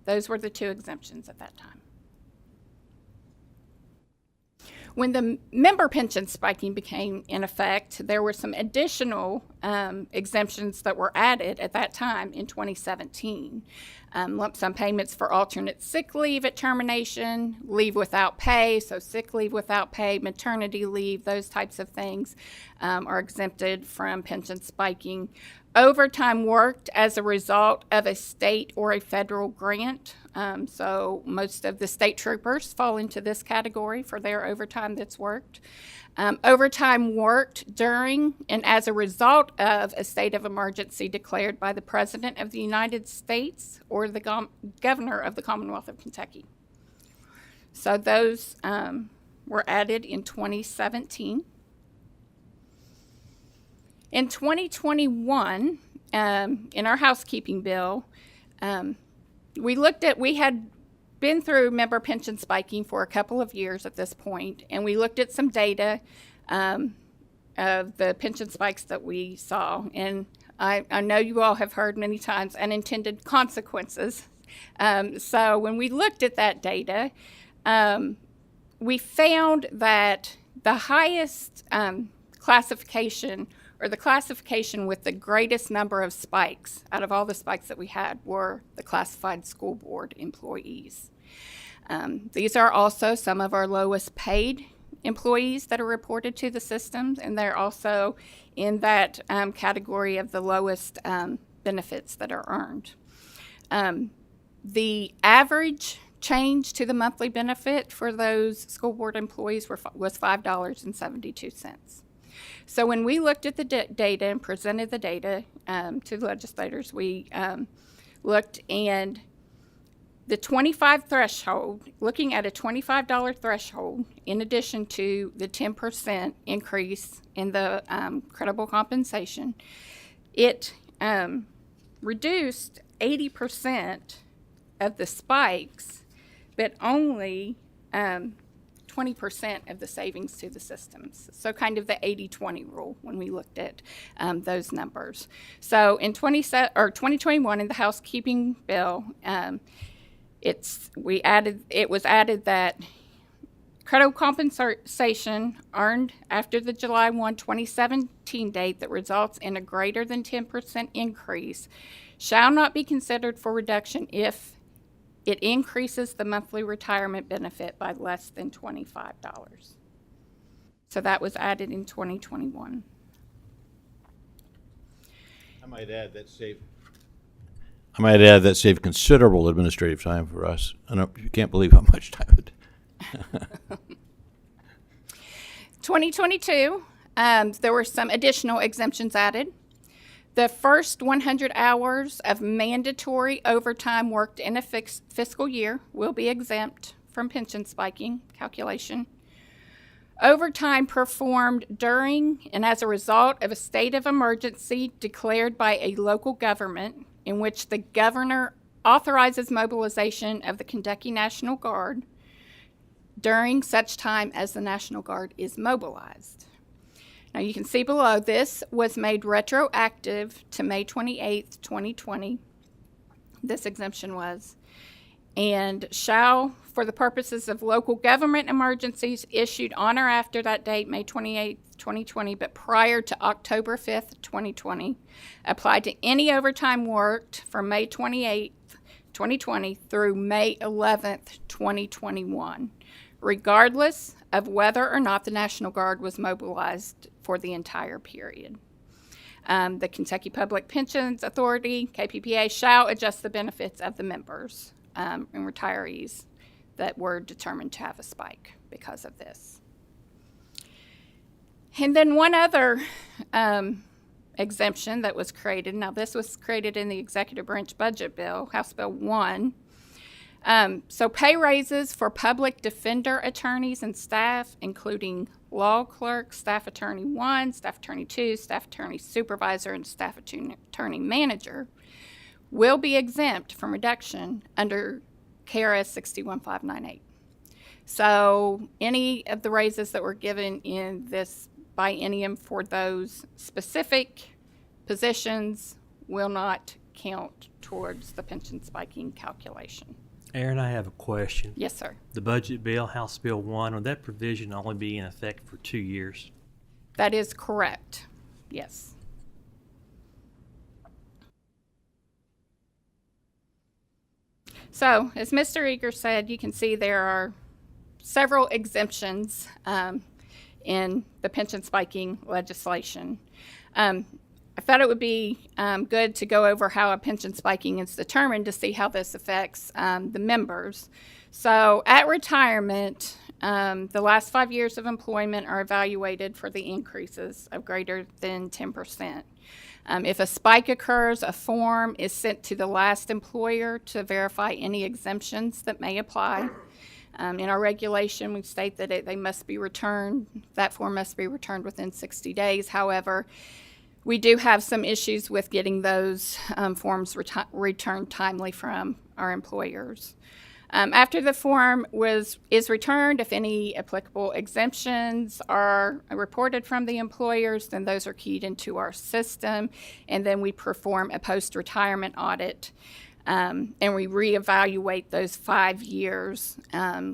Those were the two exemptions at that time. When the member pension spiking became in effect, there were some additional exemptions that were added at that time in 2017. Lump sum payments for alternate sick leave at termination, leave without pay, so sick leave without pay, maternity leave, those types of things are exempted from pension spiking. Overtime worked as a result of a state or a federal grant. So most of the state troopers fall into this category for their overtime that's worked. Overtime worked during and as a result of a state of emergency declared by the President of the United States or the Governor of the Commonwealth of Kentucky. So those were added in 2017. In 2021, in our housekeeping bill, we had been through member pension spiking for a couple of years at this point, and we looked at some data of the pension spikes that we saw. And I know you all have heard many times unintended consequences. So when we looked at that data, we found that the highest classification, or the classification with the greatest number of spikes out of all the spikes that we had, were the classified school board employees. These are also some of our lowest paid employees that are reported to the systems, and they're also in that category of the lowest benefits that are earned. The average change to the monthly benefit for those school board employees was $5.72. So when we looked at the data and presented the data to the legislators, we looked and the 25 threshold, looking at a $25 threshold, in addition to the 10% increase in the credible compensation, it reduced 80% of the spikes, but only 20% of the savings to the systems. So kind of the 80-20 rule when we looked at those numbers. So in 2021 in the housekeeping bill, it was added that credible compensation earned after the July 1, 2017 date that results in a greater than 10% increase shall not be considered for reduction if it increases the monthly retirement benefit by less than $25. So that was added in 2021. I might add that saved considerable administrative time for us. You can't believe how much time it. 2022, there were some additional exemptions added. The first 100 hours of mandatory overtime worked in a fiscal year will be exempt from pension spiking calculation. Overtime performed during and as a result of a state of emergency declared by a local government in which the governor authorizes mobilization of the Kentucky National Guard during such time as the National Guard is mobilized. Now you can see below, this was made retroactive to May 28th, 2020. This exemption was, and shall, for the purposes of local government emergencies issued on or after that date, May 28th, 2020, but prior to October 5th, 2020, apply to any overtime worked from May 28th, 2020 through May 11th, 2021, regardless of whether or not the National Guard was mobilized for the entire period. The Kentucky Public Pensions Authority, KPPA, shall adjust the benefits of the members and retirees that were determined to have a spike because of this. And then one other exemption that was created, now this was created in the Executive Branch Budget Bill, House Bill 1. So pay raises for public defender attorneys and staff, including law clerk, staff attorney 1, staff attorney 2, staff attorney supervisor, and staff attorney manager, will be exempt from reduction under KRS 61598. So any of the raises that were given in this biennium for those specific positions will not count towards the pension spiking calculation. Aaron, I have a question. Yes, sir. The budget bill, House Bill 1, will that provision only be in effect for 2 years? That is correct. Yes. So, as Mr. Eager said, you can see there are several exemptions in the pension spiking legislation. I thought it would be good to go over how a pension spiking is determined to see how this affects the members. So at retirement, the last 5 years of employment are evaluated for the increases of greater than 10%. If a spike occurs, a form is sent to the last employer to verify any exemptions that may apply. In our regulation, we state that they must be returned. That form must be returned within 60 days. However, we do have some issues with getting those forms returned timely from our employers. After the form is returned, if any applicable exemptions are reported from the employers, then those are keyed into our system, and then we perform a post-retirement audit, and we reevaluate those 5 years,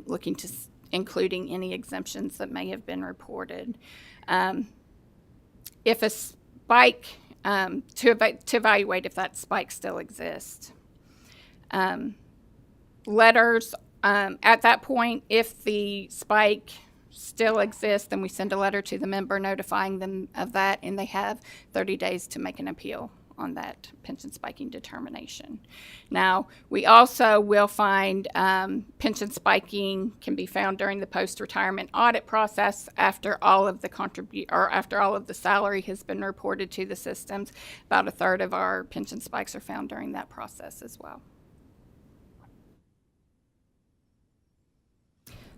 looking to including any exemptions that may have been reported. If a spike, to evaluate if that spike still exists. Letters, at that point, if the spike still exists, then we send a letter to the member notifying them of that, and they have 30 days to make an appeal on that pension spiking determination. Now, we also will find pension spiking can be found during the post-retirement audit process after all of the salary has been reported to the systems. About a third of our pension spikes are found during that process as well.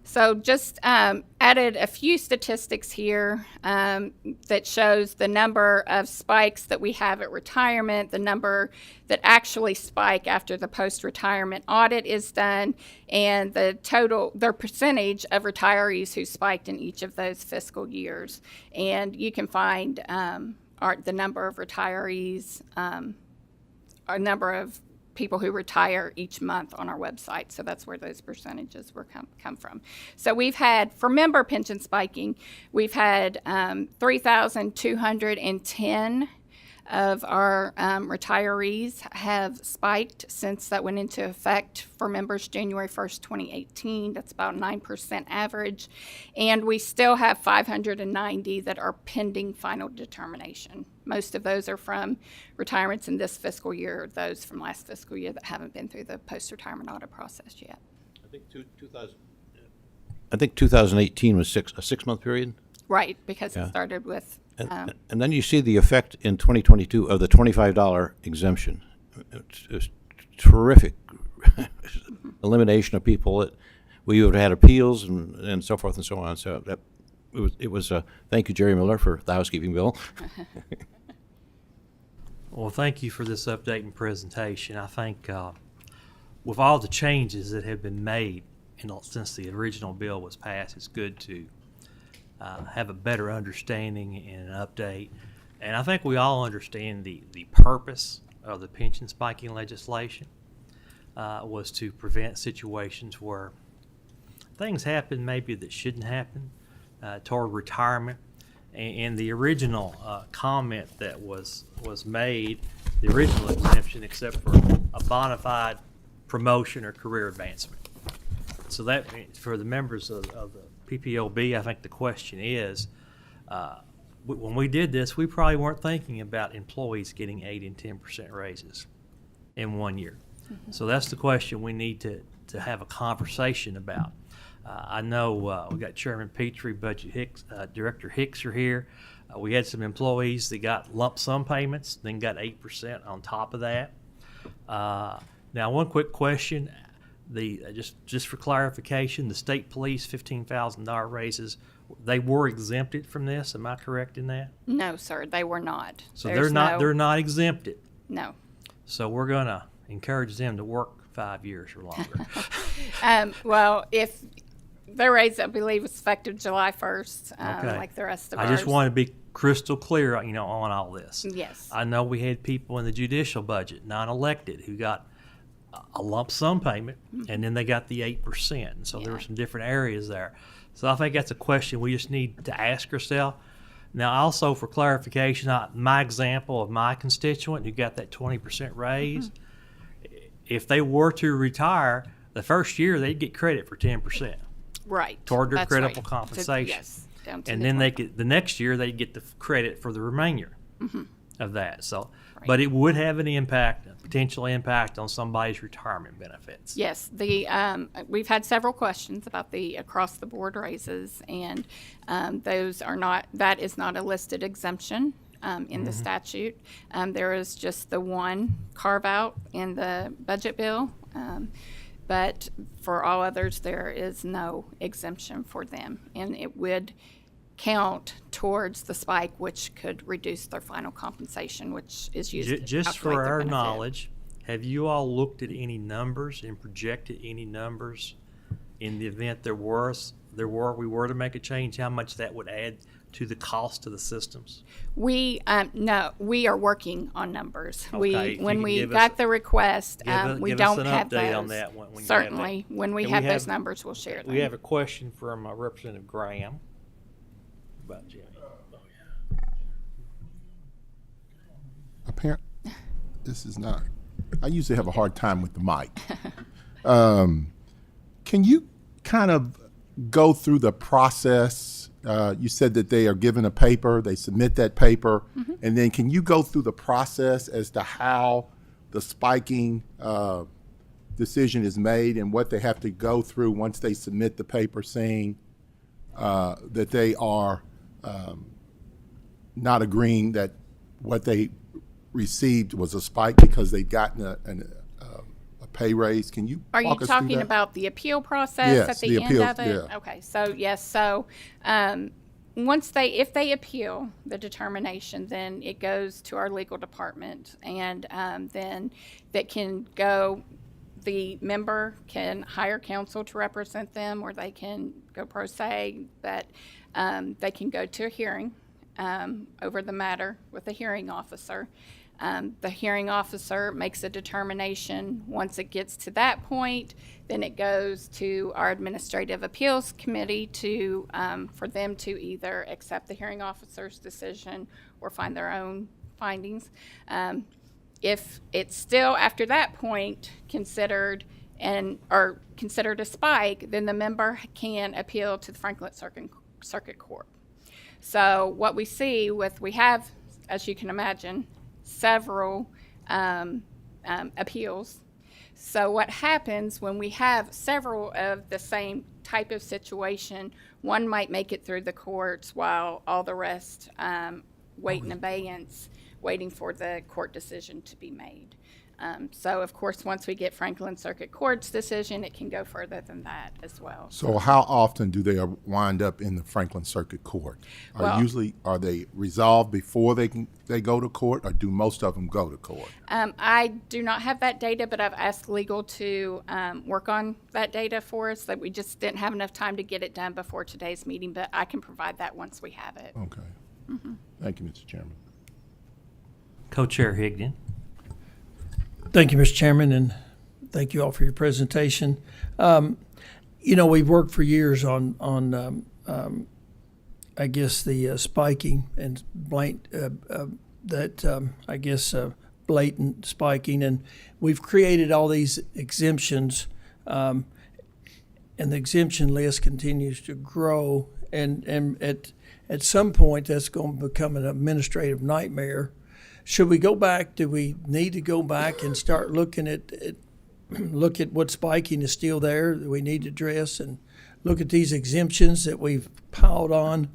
So just added a few statistics here that shows the number of spikes that we have at retirement, the number that actually spike after the post-retirement audit is done, and their percentage of retirees who spiked in each of those fiscal years. And you can find the number of retirees, a number of people who retire each month on our website. So that's where those percentages come from. So we've had, for member pension spiking, we've had 3,210 of our retirees have spiked since that went into effect for members January 1st, 2018. That's about 9% average. And we still have 590 that are pending final determination. Most of those are from retirements in this fiscal year, or those from last fiscal year that haven't been through the post-retirement audit process yet. I think 2018 was a 6-month period. Right, because Yeah. it started with And then you see the effect in 2022 of the $25 exemption. It's terrific elimination of people that we would have had appeals and so forth and so on. So that it was thank you, Jerry Miller, for the housekeeping bill. Well, thank you for this update and presentation. I think with all the changes that have been made since the original bill was passed, it's good to have a better understanding and an update. And I think we all understand the purpose of the pension spiking legislation was to prevent situations where things happen maybe that shouldn't happen toward retirement. And the original comment that was made, the original exemption, except for a bona fide promotion or career advancement. So that, for the members of the PPOB, I think the question is, when we did this, we probably weren't thinking about employees getting 8 and 10% raises in 1 year. Mm-hmm. So that's the question we need to have a conversation about. I know we got Chairman Petrie, Budget Hicks, Director Hicks are here. We had some employees that got lump sum payments, then got 8% on top of that. Now, one quick question. Just for clarification, the state police $15,000 raises, they were exempted from this. Am I correct in that? No, sir, they were not. So they're not exempted. No. So we're going to encourage them to work 5 years or longer. Well, if their raise, I believe, was effective July 1st, Okay. like the rest of I ours. just want to be crystal clear, on all this. Yes. I know we had people in the judicial budget, non-elected, who got a lump sum payment, and then they got the 8%. So there were some different areas there. So I think that's a question we just need to ask ourselves. Now, also for clarification, my example of my constituent who got that 20% raise, if they were to retire, the first year they'd get credit for 10%. Right. Toward their That's critical right. compensation. Yes. Down to And the then 25. the next year they'd get the credit for the remainder of that. So, but it would have a potential impact on somebody's retirement benefits. Yes, we've had several questions about the across-the-board raises, and that is not a listed exemption in the statute. There is just the one carve-out in the budget bill, but for all others, there is no exemption for them, and it would count towards the spike, which could reduce their final compensation, which is used to Just calculate for their our benefit. knowledge, have you all looked at any numbers and projected any numbers in the event we were to make a change, how much that would add to the cost of the systems? No, we are working on numbers. Okay, if you When can we give us- got the request, we give us don't an have update those. on that when you have Certainly, that. when we And have those numbers, we'll share them. We have a question from Representative Graham about Jimmy. This is not. I usually have a hard time with the mic. Can you kind of go through the process you said that they are given a paper, they submit that paper, and then can you go through the process as to how the spiking decision is made and what they have to go through once they submit the paper saying that they are not agreeing that what they received was a spike because they've gotten a pay raise? Can you Are you walk us through talking that? about the appeal process Yes, at the the end appeal, of it? yeah. Okay, so yes, so if they appeal the determination, then it goes to our legal department, and then the member can hire counsel to represent them, or they can go pro se, but they can go to a hearing over the matter with a hearing officer. The hearing officer makes a determination. Once it gets to that point, then it goes to our administrative appeals committee for them to either accept the hearing officer's decision or find their own findings. If it's still after that point considered a spike, then the member can appeal to the Franklin Circuit Court. So what we see we have, as you can imagine, several appeals. So what happens when we have several of the same type of situation, one might make it through the courts while all the rest wait in abeyance, waiting for the court decision to be made. So of course, once we get Franklin Circuit Court's decision, it can go further than that as well. So how often do they wind up in the Franklin Circuit Court? Are they resolved before they go to court, or do most of them go to court? I do not have that data, but I've asked legal to work on that data for us. That we just didn't have enough time to get it done before today's meeting, but I can provide that once we have it. Okay. Thank you, Mr. Chairman. Co-Chair Higdon. Thank you, Mr. Chairman, and thank you all for your presentation. We've worked for years on I guess the spiking and blatant spiking, and we've created all these exemptions, and the exemption list continues to grow, and at some point that's going to become an administrative nightmare. Should we go back? Do we need to go back and start looking at what spiking is still there that we need to address, and look at these exemptions that we've piled on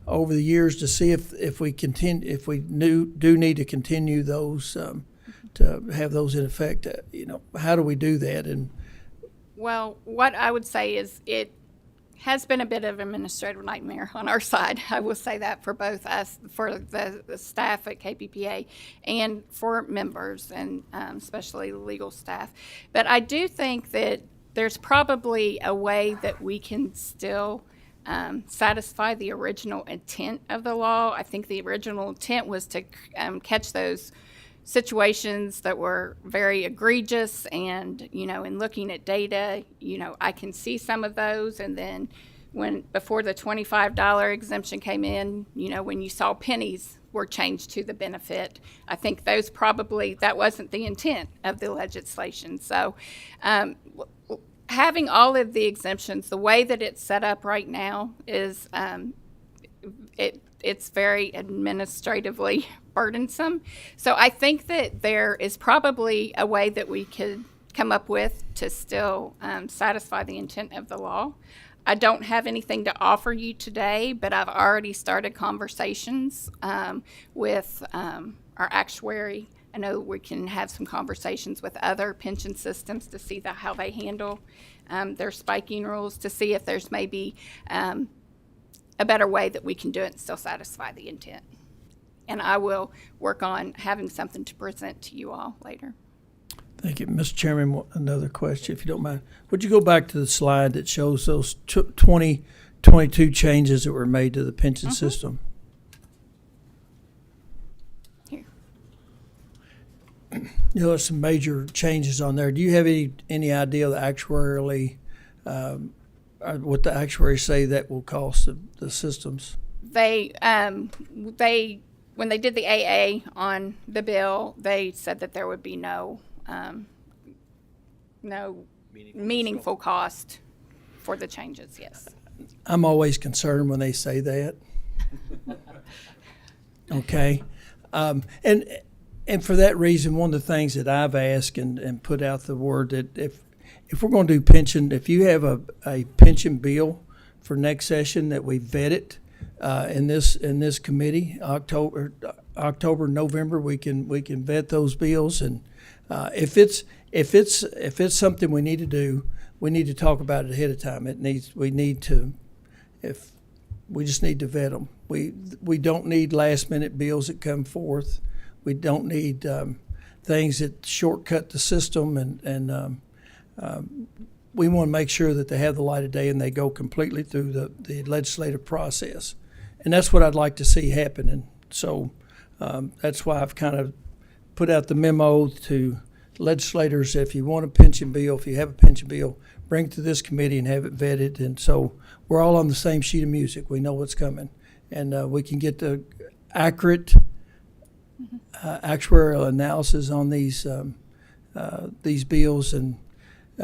over the years to see if we do need to continue those to have those in effect? How do we do that? And Well, what I would say is it has been a bit of an administrative nightmare on our side. I will say that for both us, for the staff at KPPA, and for members, and especially legal staff. But I do think that there's probably a way that we can still satisfy the original intent of the law. I think the original intent was to catch those situations that were very egregious, and in looking at data, I can see some of those. And then before the $25 exemption came in, when you saw pennies were changed to the benefit, I think that wasn't the intent of the legislation. So having all of the exemptions, the way that it's set up right now is it's very administratively burdensome. So I think that there is probably a way that we could come up with to still satisfy the intent of the law. I don't have anything to offer you today, but I've already started conversations with our actuary. I know we can have some conversations with other pension systems to see how they handle their spiking rules, to see if there's maybe a better way that we can do it and still satisfy the intent. And I will work on having something to present to you all later. thank you, Mr. Chairman. Another question, if you don't mind. Would you go back to the slide that shows those 2022 changes that were made to the pension system? Here. There's some major changes on there. Do you have any idea actuarially what the actuaries say that will cost the systems? They when they did the AA on the bill, they said that there would be no meaningful cost for the changes. Yes. I'm always concerned when they say that. Okay, and for that reason, one of the things that I've asked and put out the word that if we're going to do pension, if you have a pension bill for next session that we vet it in this committee, October, November, we can vet those bills, and if it's something we need to do, we need to talk about it ahead of time. We just need to vet them. We don't need last minute bills that come forth. We don't need things that shortcut the system, and we want to make sure that they have the light of day and they go completely through the legislative process. And that's what I'd like to see happen. And so that's why I've kind of put out the memo to legislators, if you want a pension bill, if you have a pension bill, bring it to this committee and have it vetted. And so we're all on the same sheet of music. We know what's coming. And we can get the accurate actuarial analysis on these bills. And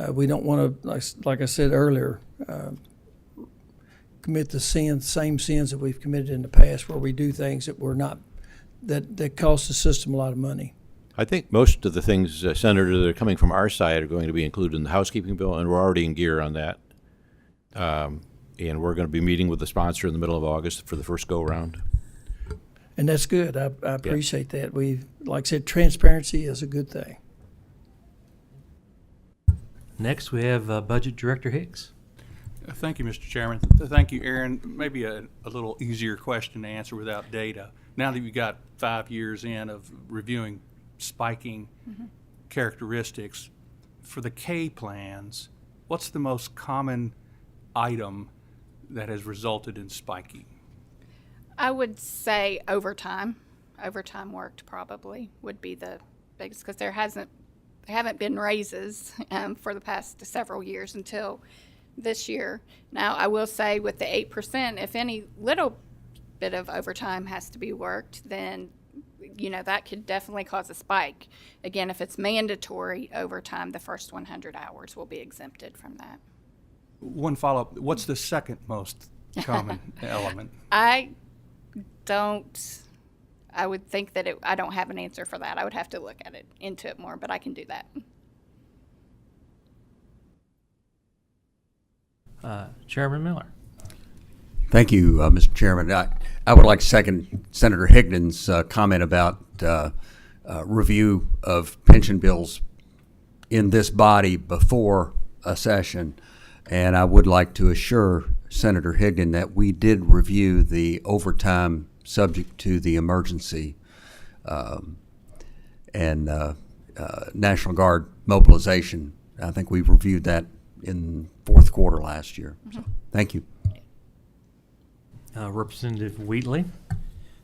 we don't want to, like I said earlier, commit the same sins that we've committed in the past, where we do things that we're not, that cost the system a lot of money. I think most of the things, Senator, that are coming from our side are going to be included in the housekeeping bill, and we're already in gear on that. And we're going to be meeting with the sponsor in the middle of August for the first go-around. And that's good. I appreciate that. Like I said, transparency is a good thing. Next, we have Budget Director Hicks. Thank you, Mr. Chairman. Thank you, Aaron. Maybe a little easier question to answer without data. Now that you've got 5 years in of reviewing spiking characteristics, for the K plans, what's the most common item that has resulted in spiking? I would say overtime. Overtime worked probably would be the biggest, because there haven't been raises for the past several years until this year. Now, I will say with the 8%, if any little bit of overtime has to be worked, then that could definitely cause a spike. Again, if it's mandatory overtime, the first 100 hours will be exempted from that. One follow-up, what's the second most common element? I would think that I don't have an answer for that. I would have to look at it into it more, but I can do that. Chairman Miller. Thank you, Mr. Chairman. I would like to second Senator Higdon's comment about review of pension bills in this body before a session. And I would like to assure Senator Higdon that we did review the overtime subject to the emergency and National Guard mobilization. I think we reviewed that in fourth quarter last year. So, thank you. Representative Wheatley.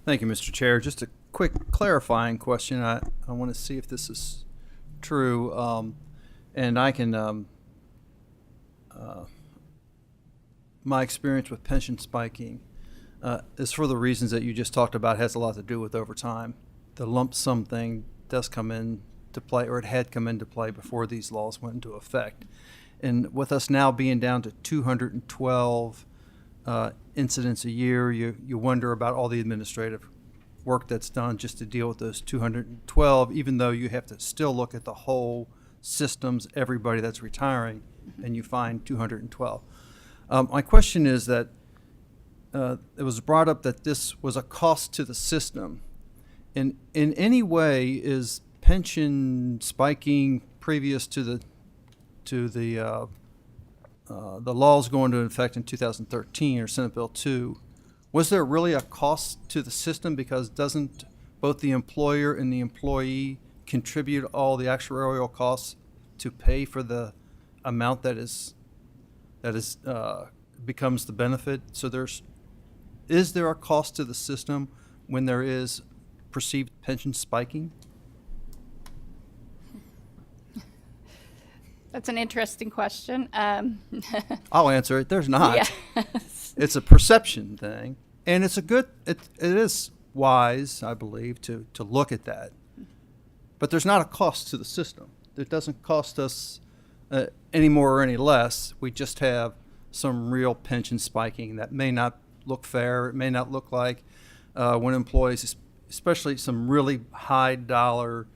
Thank you, Mr. Chair. Just a quick clarifying question. I want to see if this is true, and I can. My experience with pension spiking is for the reasons that you just talked about. It has a lot to do with overtime. The lump sum thing does come into play, or it had come into play before these laws went into effect. And with us now being down to 212 incidents a year, you wonder about all the administrative work that's done just to deal with those 212, even though you have to still look at the whole systems, everybody that's retiring, and you find 212. My question is that it was brought up that this was a cost to the system. In any way, is pension spiking previous to the laws going into effect in 2013 or Senate Bill 2, was there really a cost to the system? Because doesn't both the employer and the employee contribute all the actuarial costs to pay for the amount that becomes the benefit? So is there a cost to the system when there is perceived pension spiking? That's an interesting question. I'll answer it. There's not. Yes. It's a perception thing, and it is wise, I believe, to look at that. But there's not a cost to the system. It doesn't cost us any more or any less. We just have some real pension spiking that may not look fair. It may not look like when employees, especially some really high dollar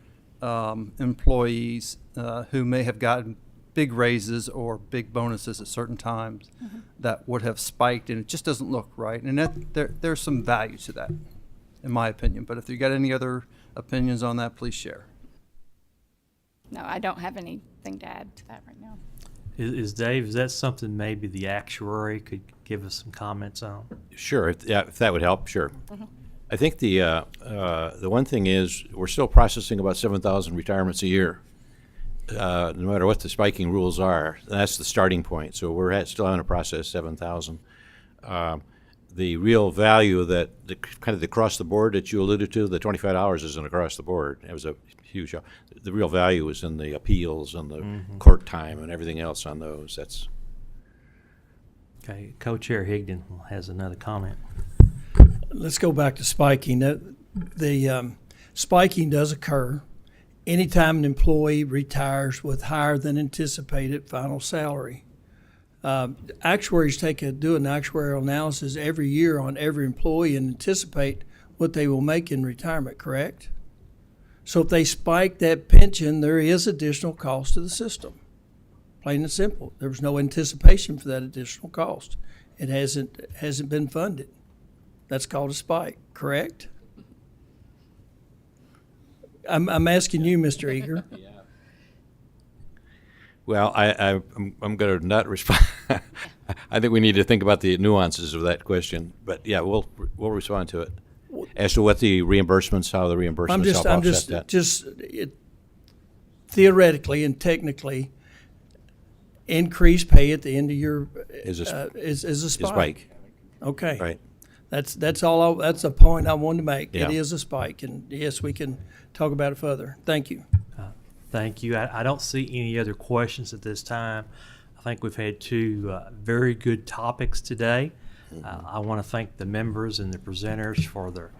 employees who may have gotten big raises or big bonuses at certain times that would have spiked, and it just doesn't look right. And there's some value to that, in my opinion. But if you got any other opinions on that, please share. No, I don't have anything to add to that right now. Is that something maybe the actuary could give us some comments on? Sure, if that would help, sure. I think the one thing is we're still processing about 7,000 retirements a year, no matter what the spiking rules are. That's the starting point. So we're still having to process 7,000. The real value kind of the across the board that you alluded to, the $25 isn't across the board. It was a huge. The real value is in the appeals and the court time and everything else on those. That's Okay, Co-Chair Higdon has another comment. Let's go back to spiking. The spiking does occur anytime an employee retires with higher than anticipated final salary. Actuaries do an actuarial analysis every year on every employee and anticipate what they will make in retirement, correct? So if they spike that pension, there is additional cost to the system. Plain and simple. There was no anticipation for that additional cost. It hasn't been funded. That's called a spike, correct? I'm asking you, Mr. Eager. well, I'm going to not respond. I think we need to think about the nuances of that question. But yeah, we'll respond to it as to what the reimbursements, how the reimbursements help offset that. Theoretically and technically, increased pay at the end of your Is is a spike. spike. Okay. Right. That's all. That's a point I wanted to make. Yeah. It is a spike, and yes, we can talk about it further. Thank you. Thank you. I don't see any other questions at this time. I think we've had two very good topics today. I want to thank the members and the presenters for their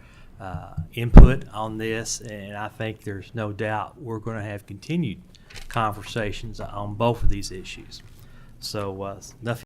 input on this, and I think there's no doubt we're going to have continued conversations on both of these issues. So nothing